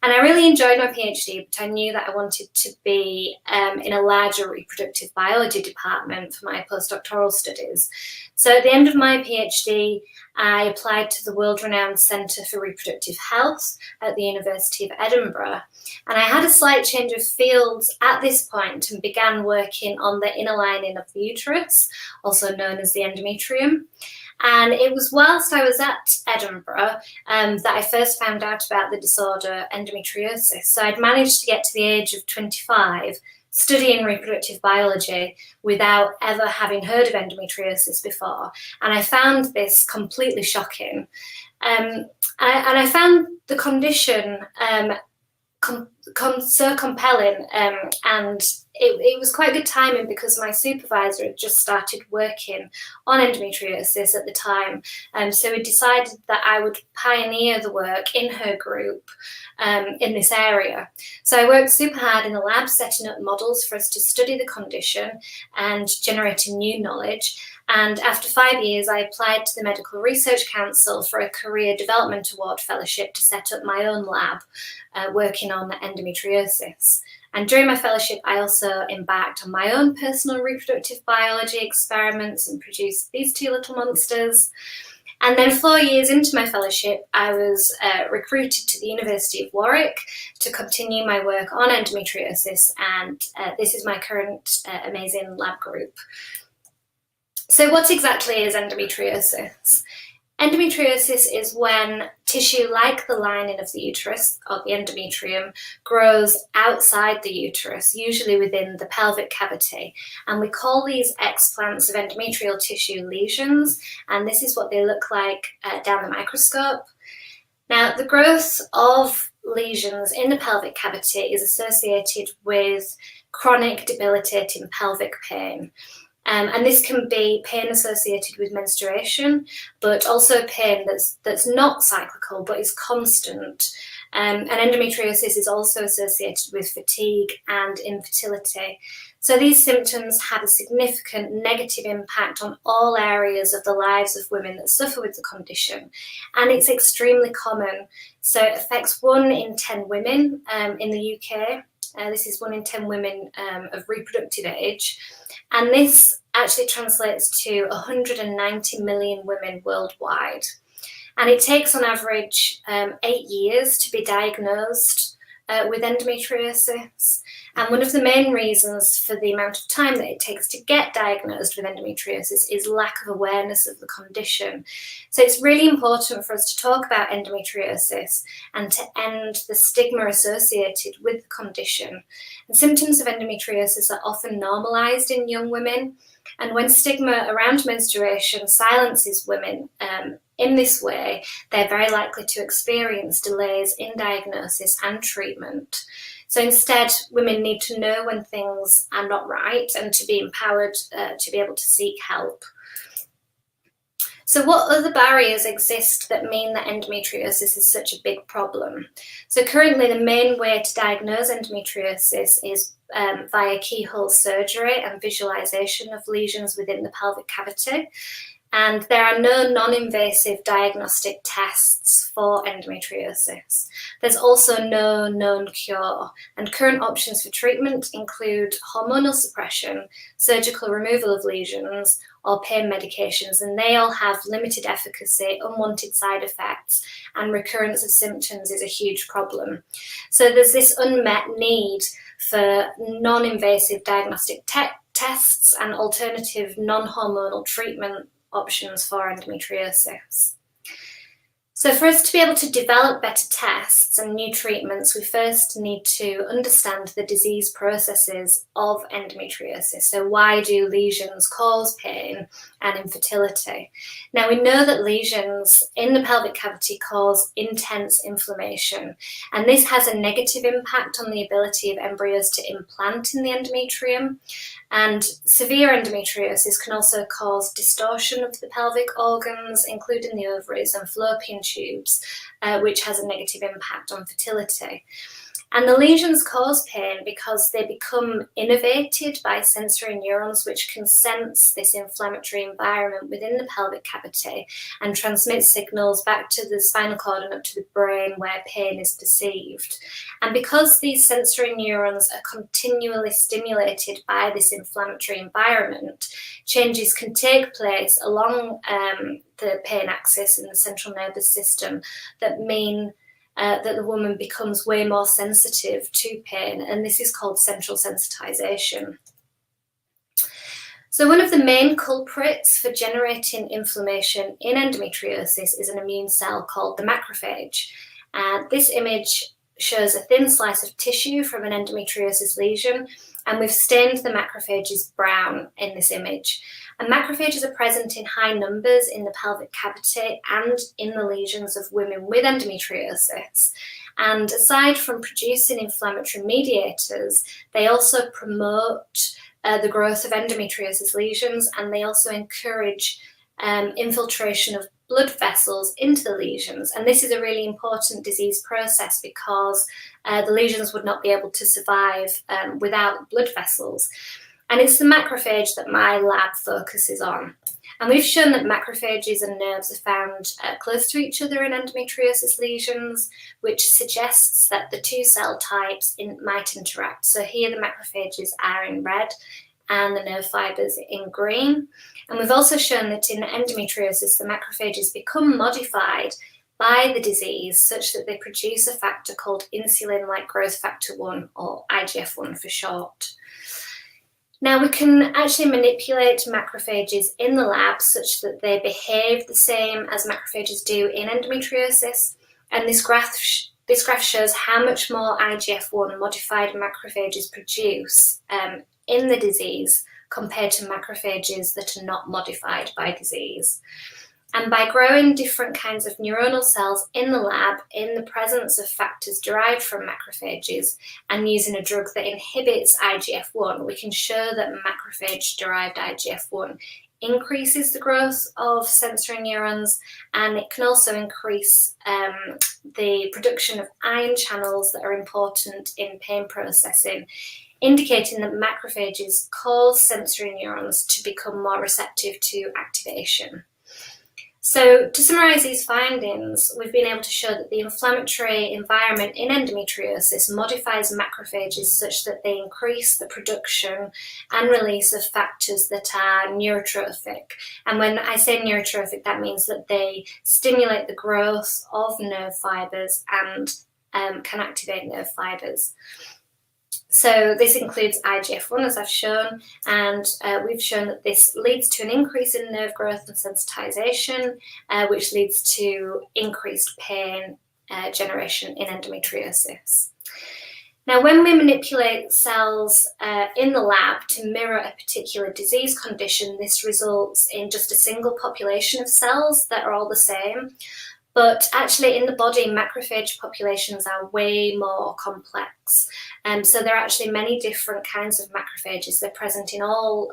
And I really enjoyed my PhD, but I knew that I wanted to be in a larger reproductive biology department for my postdoctoral studies. So at the end of my PhD, I applied to the world-renowned Centre for Reproductive Health at the University of Edinburgh. And I had a slight change of fields at this point and began working on the inner lining of the uterus, also known as the endometrium. And it was whilst I was at Edinburgh that I first found out about the disorder endometriosis. So I'd managed to get to the age of 25 studying reproductive biology without ever having heard of endometriosis before. And I found this completely shocking. And I found the condition so compelling, and it was quite good timing because my supervisor had just started working on endometriosis at the time, so we decided that I would pioneer the work in her group in this area. So I worked super hard in the lab setting up models for us to study the condition and generating new knowledge. And after 5 years, I applied to the Medical Research Council for a Career Development Award fellowship to set up my own lab working on endometriosis. And during my fellowship, I also embarked on my own personal reproductive biology experiments and produced these two little monsters. And then 4 years into my fellowship, I was recruited to the University of Warwick to continue my work on endometriosis, and this is my current amazing lab group. So what exactly is endometriosis? Endometriosis is when tissue like the lining of the uterus, or the endometrium, grows outside the uterus, usually within the pelvic cavity. And we call these explants of endometrial tissue lesions, and this is what they look like down the microscope. Now, the growth of lesions in the pelvic cavity is associated with chronic debilitating pelvic pain. And this can be pain associated with menstruation, but also pain that's not cyclical but is constant. And endometriosis is also associated with fatigue and infertility. So these symptoms have a significant negative impact on all areas of the lives of women that suffer with the condition. And it's extremely common. So it affects 1 in 10 women in the UK. This is 1 in 10 women of reproductive age. And this actually translates to 190 million women worldwide. And it takes on average 8 years to be diagnosed with endometriosis. And one of the main reasons for the amount of time that it takes to get diagnosed with endometriosis is lack of awareness of the condition. So it's really important for us to talk about endometriosis and to end the stigma associated with the condition. And symptoms of endometriosis are often normalized in young women. And when stigma around menstruation silences women in this way, they're very likely to experience delays in diagnosis and treatment. So instead, women need to know when things are not right and to be empowered to be able to seek help. So what other barriers exist that mean that endometriosis is such a big problem? So currently the main way to diagnose endometriosis is via keyhole surgery and visualization of lesions within the pelvic cavity. And there are no non-invasive diagnostic tests for endometriosis. There's also no known cure, and current options for treatment include hormonal suppression, surgical removal of lesions, or pain medications, and they all have limited efficacy, unwanted side effects, and recurrence of symptoms is a huge problem. So there's this unmet need for non-invasive diagnostic tests and alternative non-hormonal treatment options for endometriosis. So for us to be able to develop better tests and new treatments, we first need to understand the disease processes of endometriosis. So why do lesions cause pain and infertility? Now we know that lesions in the pelvic cavity cause intense inflammation, and this has a negative impact on the ability of embryos to implant in the endometrium. And severe endometriosis can also cause distortion of the pelvic organs, including the ovaries and fallopian tubes, which has a negative impact on fertility. And the lesions cause pain because they become innervated by sensory neurons, which can sense this inflammatory environment within the pelvic cavity and transmit signals back to the spinal cord and up to the brain where pain is perceived. And because these sensory neurons are continually stimulated by this inflammatory environment, changes can take place along the pain axis in the central nervous system that mean that the woman becomes way more sensitive to pain, and this is called central sensitization. So one of the main culprits for generating inflammation in endometriosis is an immune cell called the macrophage. This image shows a thin slice of tissue from an endometriosis lesion, and we've stained the macrophages brown in this image. And macrophages are present in high numbers in the pelvic cavity and in the lesions of women with endometriosis. And aside from producing inflammatory mediators, they also promote the growth of endometriosis lesions, and they also encourage infiltration of blood vessels into the lesions. And this is a really important disease process because the lesions would not be able to survive without blood vessels. And it's the macrophage that my lab focuses on. And we've shown that macrophages and nerves are found close to each other in endometriosis lesions, which suggests that the two cell types might interact. So here the macrophages are in red and the nerve fibres in green. And we've also shown that in endometriosis, the macrophages become modified by the disease such that they produce a factor called insulin-like growth factor 1, or IGF-1 for short. Now, we can actually manipulate macrophages in the lab such that they behave the same as macrophages do in endometriosis. And this graph shows how much more IGF-1 modified macrophages produce in the disease compared to macrophages that are not modified by disease. And by growing different kinds of neuronal cells in the lab in the presence of factors derived from macrophages and using a drug that inhibits IGF-1, we can show that macrophage-derived IGF-1 increases the growth of sensory neurons, and it can also increase the production of ion channels that are important in pain processing, indicating that macrophages cause sensory neurons to become more receptive to activation. So to summarise these findings, we've been able to show that the inflammatory environment in endometriosis modifies macrophages such that they increase the production and release of factors that are neurotrophic. And when I say neurotrophic, that means that they stimulate the growth of nerve fibres and can activate nerve fibres. So this includes IGF-1, as I've shown, and we've shown that this leads to an increase in nerve growth and sensitization, which leads to increased pain generation in endometriosis. Now, when we manipulate cells in the lab to mirror a particular disease condition, this results in just a single population of cells that are all the same. But actually in the body, macrophage populations are way more complex. So there are actually many different kinds of macrophages. They're present in all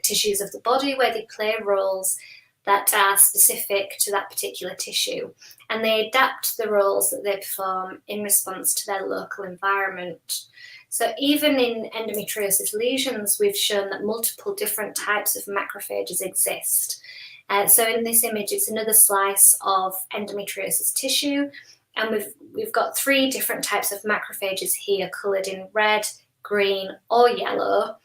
tissues of the body where they play roles that are specific to that particular tissue. And they adapt the roles that they perform in response to their local environment. So even in endometriosis lesions, we've shown that multiple different types of macrophages exist. So in this image, it's another slice of endometriosis tissue, and we've got 3 different types of macrophages here, coloured in red, green, or yellow.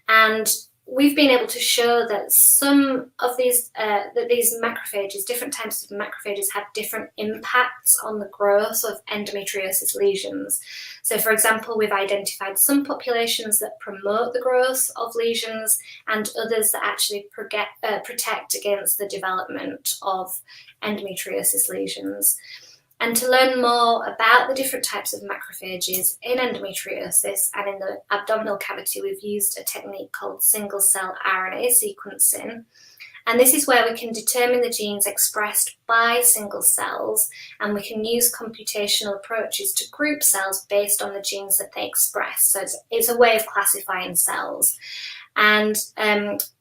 And we've been able to show that some of these macrophages, different types of macrophages, have different impacts on the growth of endometriosis lesions. So, for example, we've identified some populations that promote the growth of lesions and others that actually protect against the development of endometriosis lesions. And to learn more about the different types of macrophages in endometriosis and in the abdominal cavity, we've used a technique called single-cell RNA sequencing. And this is where we can determine the genes expressed by single cells, and we can use computational approaches to group cells based on the genes that they express. So it's a way of classifying cells. And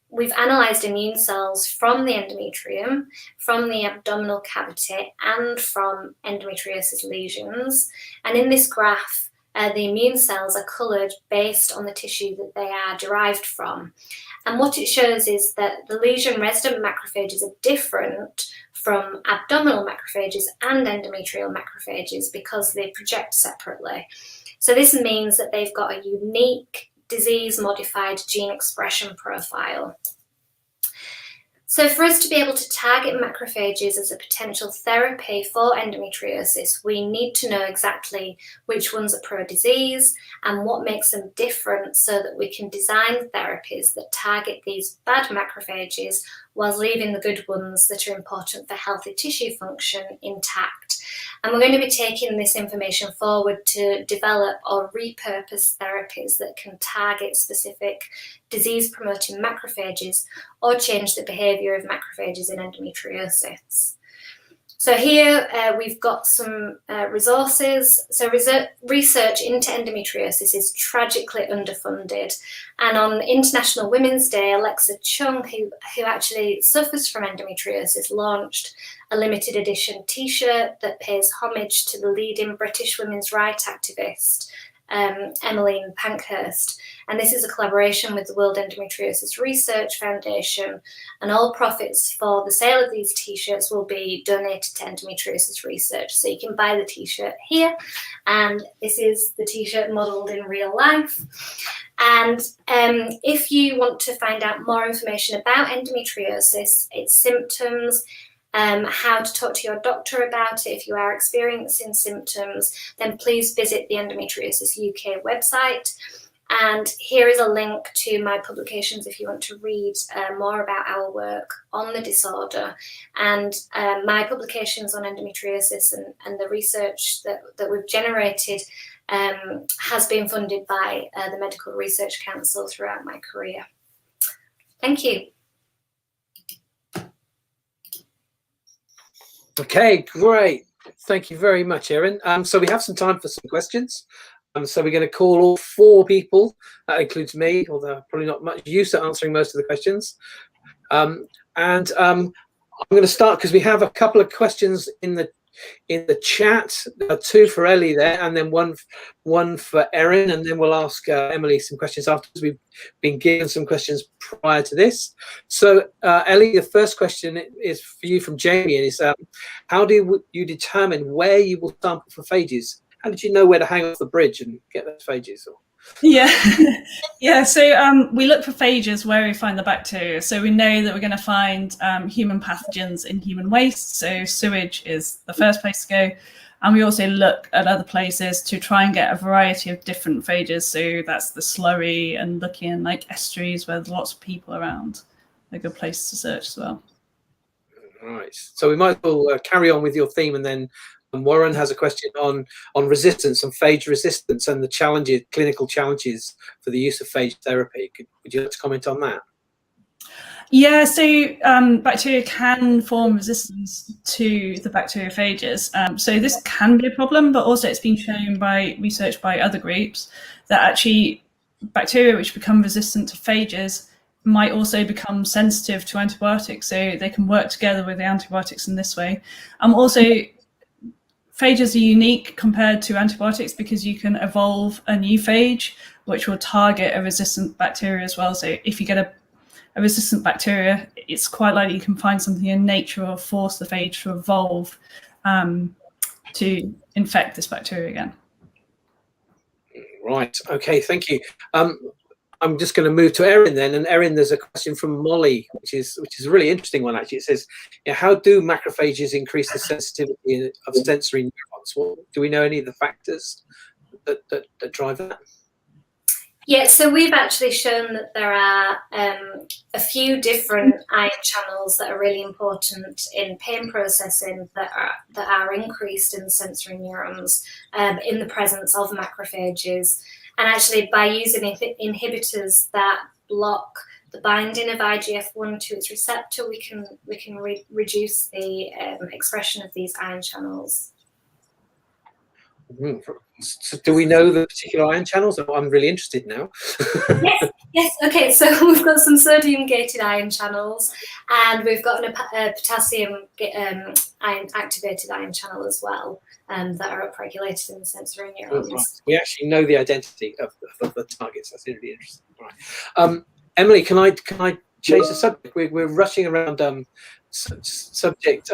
we've analysed immune cells from the endometrium, from the abdominal cavity, and from endometriosis lesions. And in this graph, the immune cells are coloured based on the tissue that they are derived from. And what it shows is that the lesion-resident macrophages are different from abdominal macrophages and endometrial macrophages because they project separately. So this means that they've got a unique disease-modified gene expression profile. So for us to be able to target macrophages as a potential therapy for endometriosis, we need to know exactly which ones are pro-disease and what makes them different so that we can design therapies that target these bad macrophages while leaving the good ones that are important for healthy tissue function intact. And we're going to be taking this information forward to develop or repurpose therapies that can target specific disease-promoting macrophages or change the behaviour of macrophages in endometriosis. So here we've got some resources. So research into endometriosis is tragically underfunded. And on International Women's Day, Alexa Chung, who actually suffers from endometriosis, launched a limited edition t-shirt that pays homage to the leading British women's rights activist, Emmeline Pankhurst. And this is a collaboration with the World Endometriosis Research Foundation, and all profits for the sale of these t-shirts will be donated to endometriosis research. So you can buy the t-shirt here, and this is the t-shirt modelled in real life. And if you want to find out more information about endometriosis, its symptoms, how to talk to your doctor about it if you are experiencing symptoms, then please visit the Endometriosis UK website. And here is a link to my publications if you want to read more about our work on the disorder. And my publications on endometriosis and the research that we've generated has been funded by the Medical Research Council throughout my career. Thank you. Okay, great. Thank you very much, Erin. So we have some time for some questions. So we're going to call all 4 people. That includes me, although I'm probably not much used to answering most of the questions. I'm going to start because we have a couple of questions in the chat. 2 for Ellie there, and then one for Erin, and then we'll ask Emily some questions afterwards. We've been given some questions prior to this. So Ellie, the first question is for you from Jamie, and is how do you determine where you will sample for phages? How did you know where to hang off the bridge and get those phages? Yeah, yeah. So we look for phages where we find the bacteria. So we know that we're going to find human pathogens in human waste. So sewage is the first place to go. And we also look at other places to try and get a variety of different phages. So that's the slurry, and looking in like estuaries where there's lots of people around. A good place to search as well. Right. So we might as well carry on with your theme, and then Warren has a question on resistance and phage resistance and the clinical challenges for the use of phage therapy. Would you like to comment on that? Yeah, so bacteria can form resistance to the bacteriophages. So this can be a problem, but also it's been shown by research by other groups that actually bacteria which become resistant to phages might also become sensitive to antibiotics. So they can work together with the antibiotics in this way. Also, phages are unique compared to antibiotics because you can evolve a new phage which will target a resistant bacteria as well. So if you get a resistant bacteria, it's quite likely you can find something in nature or force the phage to evolve to infect this bacteria again. Right. Okay. Thank you. I'm just going to move to Erin then. And Erin, there's a question from Molly, which is a really interesting one actually. It says, how do macrophages increase the sensitivity of sensory neurons? Well, do we know any of the factors that drive that? Yeah, so we've actually shown that there are a few different ion channels that are really important in pain processing that are increased in sensory neurons in the presence of macrophages. And actually, by using inhibitors that block the binding of IGF-1 to its receptor, we can reduce the expression of these ion channels. So do we know the particular ion channels? I'm really interested now. Yes. Okay, so we've got some sodium-gated ion channels, and we've got a potassium activated ion channel as well, that are upregulated in the sensory neurons. Right. We actually know the identity of the targets. That's really interesting. Right. Emily, can I change the subject? We're rushing around subject.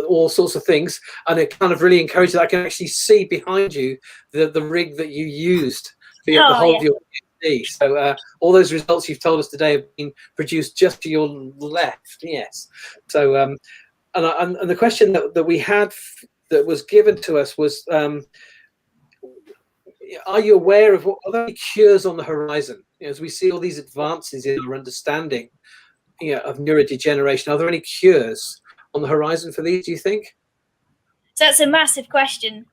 All sorts of things, and it kind of really encourages. I can actually see behind you the rig that you used for the whole of your PhD. So all those results you've told us today have been produced just to your left. Yes. So and the question that we had that was given to us was, are you aware of are there any cures on the horizon? As we see all these advances in our understanding of neurodegeneration, are there any cures on the horizon for these, do you think? So that's a massive question.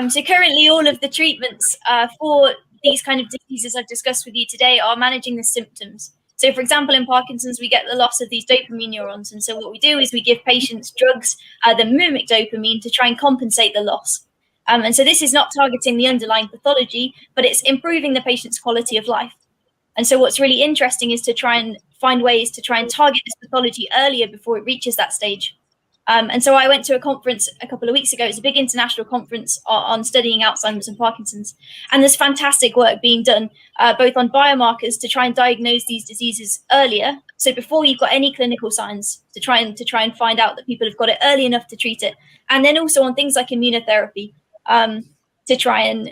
So currently all of the treatments for these kind of diseases I've discussed with you today are managing the symptoms. So for example, in Parkinson's, we get the loss of these dopamine neurons. And so what we do is we give patients drugs that mimic dopamine to try and compensate the loss. And so this is not targeting the underlying pathology, but it's improving the patient's quality of life. And so what's really interesting is to try and find ways to try and target this pathology earlier before it reaches that stage. And so I went to a conference a couple of weeks ago. It's a big international conference on studying Alzheimer's and Parkinson's. And there's fantastic work being done, both on biomarkers to try and diagnose these diseases earlier. So before you've got any clinical signs, to try and find out that people have got it early enough to treat it. And then also on things like immunotherapy, to try and,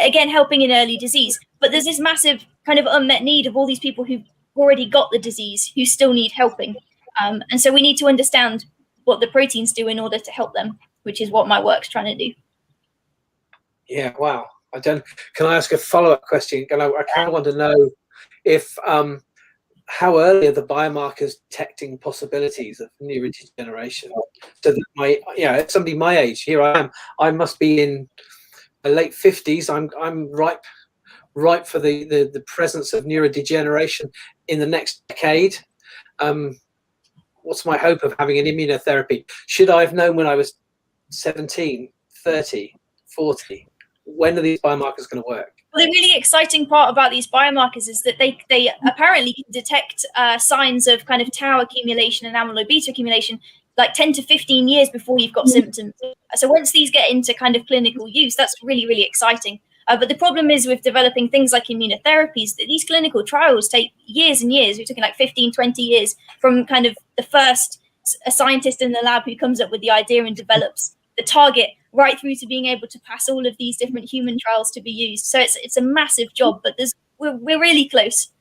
again, helping in early disease. But there's this massive kind of unmet need of all these people who've already got the disease who still need helping. And so we need to understand what the proteins do in order to help them, which is what my work's trying to do. Yeah, wow. Can I ask a follow-up question? I kind of want to know if how early are the biomarkers detecting possibilities of neurodegeneration? So that somebody my age, here I am, I must be in my late 50s. I'm ripe for the presence of neurodegeneration in the next decade. What's my hope of having an immunotherapy? Should I have known when I was 17, 30, 40? When are these biomarkers going to work? Well, the really exciting part about these biomarkers is that they apparently can detect signs of kind of tau accumulation and amyloid beta accumulation like 10 to 15 years before you've got symptoms. So once these get into kind of clinical use, that's really, really exciting. But the problem is with developing things like immunotherapies, that these clinical trials take years and years. We're talking like 15, 20 years from kind of the first a scientist in the lab who comes up with the idea and develops the target right through to being able to pass all of these different human trials to be used. So it's a massive job, but we're really close,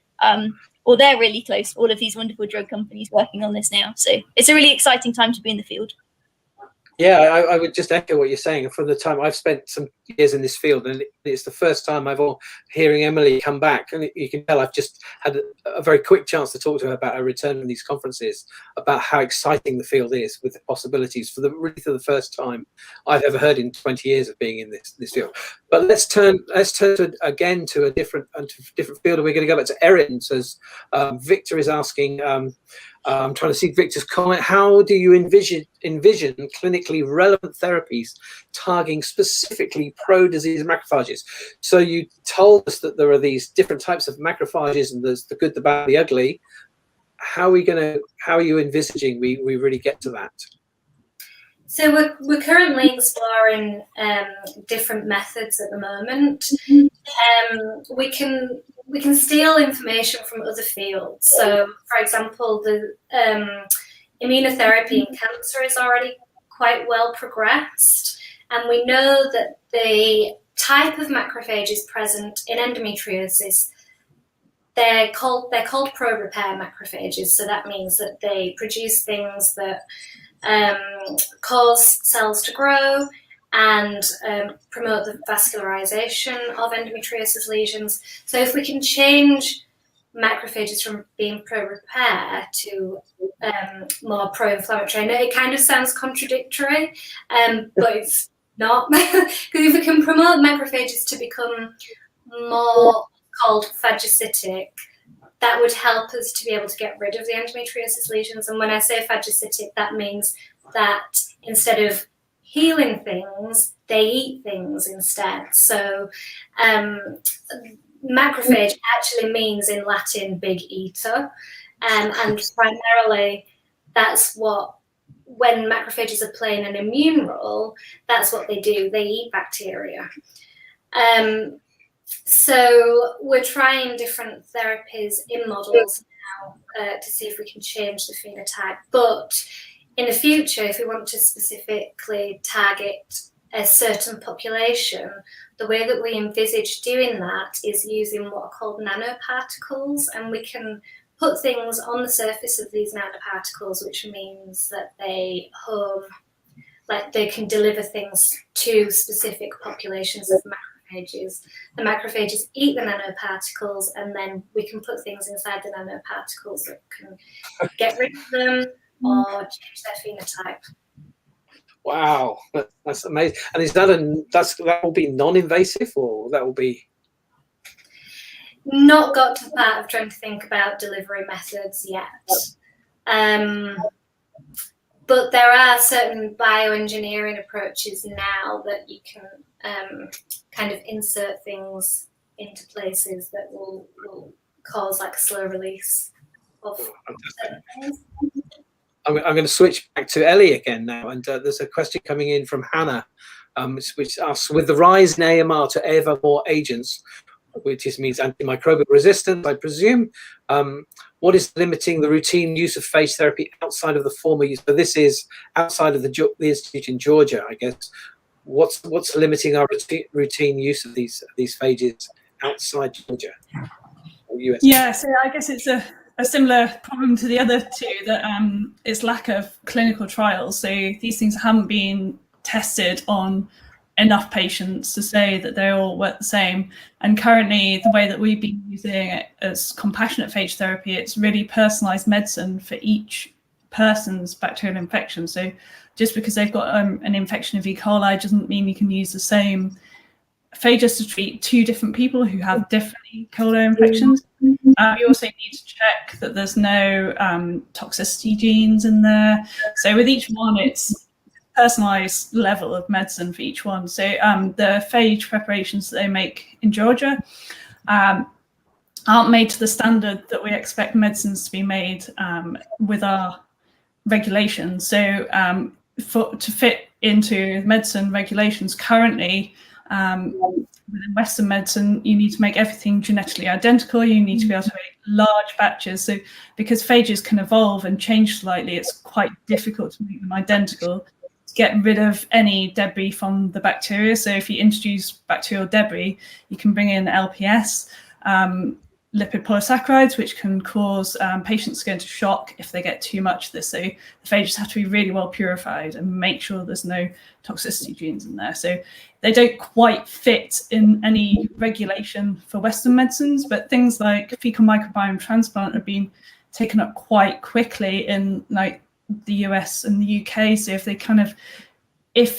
or they're really close, all of these wonderful drug companies working on this now. So it's a really exciting time to be in the field. Yeah, I would just echo what you're saying. From the time I've spent some years in this field, and it's the first time I've hearing Emily come back, and you can tell I've just had a very quick chance to talk to her about her return from these conferences, about how exciting the field is with the possibilities for the first time I've ever heard in 20 years of being in this field. But let's turn again to a different field, and we're going to go back to Erin. Says Victor is asking. I'm trying to see Victor's comment. How do you envision clinically relevant therapies targeting specifically pro-disease macrophages? So you told us that there are these different types of macrophages, and there's the good, the bad, the ugly. How are you envisaging we really get to that? So we're currently exploring different methods at the moment. We can steal information from other fields. So, for example, the immunotherapy in cancer is already quite well progressed, and we know that the type of macrophages present in endometriosis, they're called pro-repair macrophages. So that means that they produce things that cause cells to grow and promote the vascularization of endometriosis lesions. So if we can change macrophages from being pro-repair to more pro-inflammatory, I know it kind of sounds contradictory, but it's not. Because if we can promote macrophages to become more called phagocytic, that would help us to be able to get rid of the endometriosis lesions. And when I say phagocytic, that means that instead of healing things, they eat things instead. So macrophage actually means in Latin big eater. And primarily that's what, when macrophages are playing an immune role, that's what they do. They eat bacteria. So we're trying different therapies in models now to see if we can change the phenotype. But in the future, if we want to specifically target a certain population, the way that we envisage doing that is using what are called nanoparticles, and we can put things on the surface of these nanoparticles, which means that they home, like they can deliver things to specific populations of macrophages. The macrophages eat the nanoparticles, and then we can put things inside the nanoparticles that can get rid of them or change their phenotype. Wow, that's amazing. And is that will be non-invasive, or that will be? Not got to the part of trying to think about delivery methods yet. But there are certain bioengineering approaches now that you can kind of insert things into places that will cause like slow release of certain things. I'm going to switch back to Ellie again now, and there's a question coming in from Hannah, which asks, with the rise in AMR to ever more agents, which means antimicrobial resistance, I presume, what is limiting the routine use of phage therapy outside of the former use? So this is outside of the institute in Georgia, I guess. What's limiting our routine use of these phages outside Georgia or US? Yeah, so I guess it's a similar problem to the other two, that it's lack of clinical trials. So these things haven't been tested on enough patients to say that they all work the same. And currently, the way that we've been using it as compassionate phage therapy, it's really personalized medicine for each person's bacterial infection. So just because they've got an infection of E. coli doesn't mean you can use the same phages to treat two different people who have different E. coli infections. You also need to check that there's no toxicity genes in there. So with each one, it's personalized level of medicine for each one. So the phage preparations that they make in Georgia aren't made to the standard that we expect medicines to be made with our regulations. So to fit into medicine regulations currently, within Western medicine, you need to make everything genetically identical. You need to be able to make large batches. So because phages can evolve and change slightly, it's quite difficult to make them identical to get rid of any debris from the bacteria. So if you introduce bacterial debris, you can bring in LPS, lipid polysaccharides, which can cause patients to go into shock if they get too much of this. So the phages have to be really well purified and make sure there's no toxicity genes in there. So they don't quite fit in any regulation for Western medicines, but things like fecal microbiome transplant have been taken up quite quickly in like the US and the UK. So if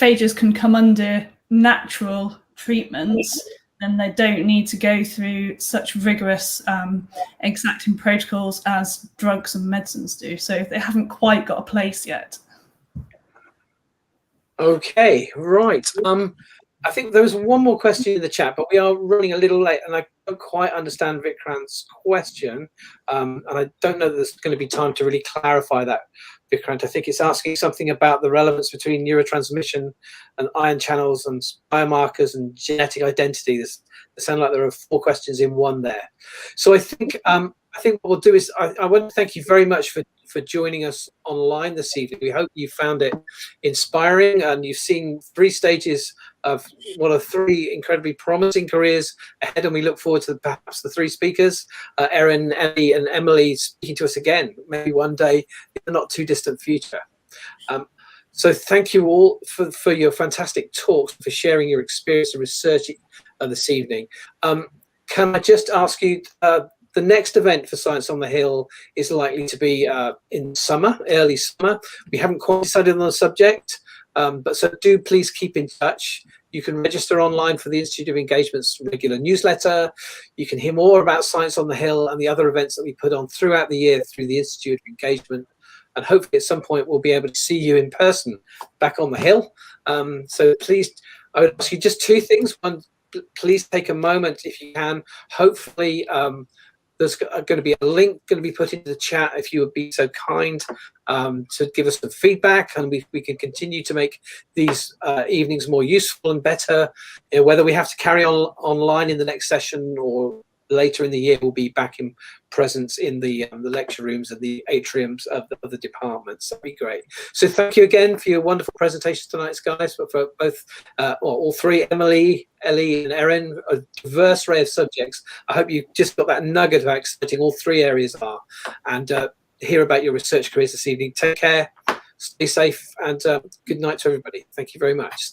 phages can come under natural treatments, then they don't need to go through such rigorous exacting protocols as drugs and medicines do. So they haven't quite got a place yet. Okay, right. I think there was one more question in the chat, but we are running a little late, and I don't quite understand Vikrant's question, and I don't know that there's going to be time to really clarify that, Vikrant. I think it's asking something about the relevance between neurotransmission and ion channels and biomarkers and genetic identity. It sounds like there are 4 questions in one there. So I think what we'll do is I want to thank you very much for joining us online this evening. We hope you found it inspiring, and you've seen 3 stages of one of 3 incredibly promising careers ahead, and we look forward to perhaps the 3 speakers, Erin, Ellie and Emily, speaking to us again, maybe one day in the not too distant future. So thank you all for your fantastic talks, for sharing your experience and research this evening. Can I just ask you, the next event for Science on the Hill is likely to be in summer, early summer. We haven't quite decided on the subject, but so do please keep in touch. You can register online for the Institute of Engagement's regular newsletter. You can hear more about Science on the Hill and the other events that we put on throughout the year through the Institute of Engagement. And hopefully at some point we'll be able to see you in person back on the Hill. So please, I would ask you just 2 things. One, please take a moment if you can. Hopefully, there's going to be a link going to be put into the chat if you would be so kind to give us some feedback, and we can continue to make these evenings more useful and better. You know, whether we have to carry on online in the next session or later in the year, we'll be back in presence in the lecture rooms and the atriums of the departments. That'd be great. So thank you again for your wonderful presentations tonight, guys, but for both, all 3, Emily, Ellie and Erin, a diverse array of subjects. I hope you just got that nugget of how exciting all 3 areas are, and hear about your research careers this evening. Take care, stay safe, and good night to everybody. Thank you very much.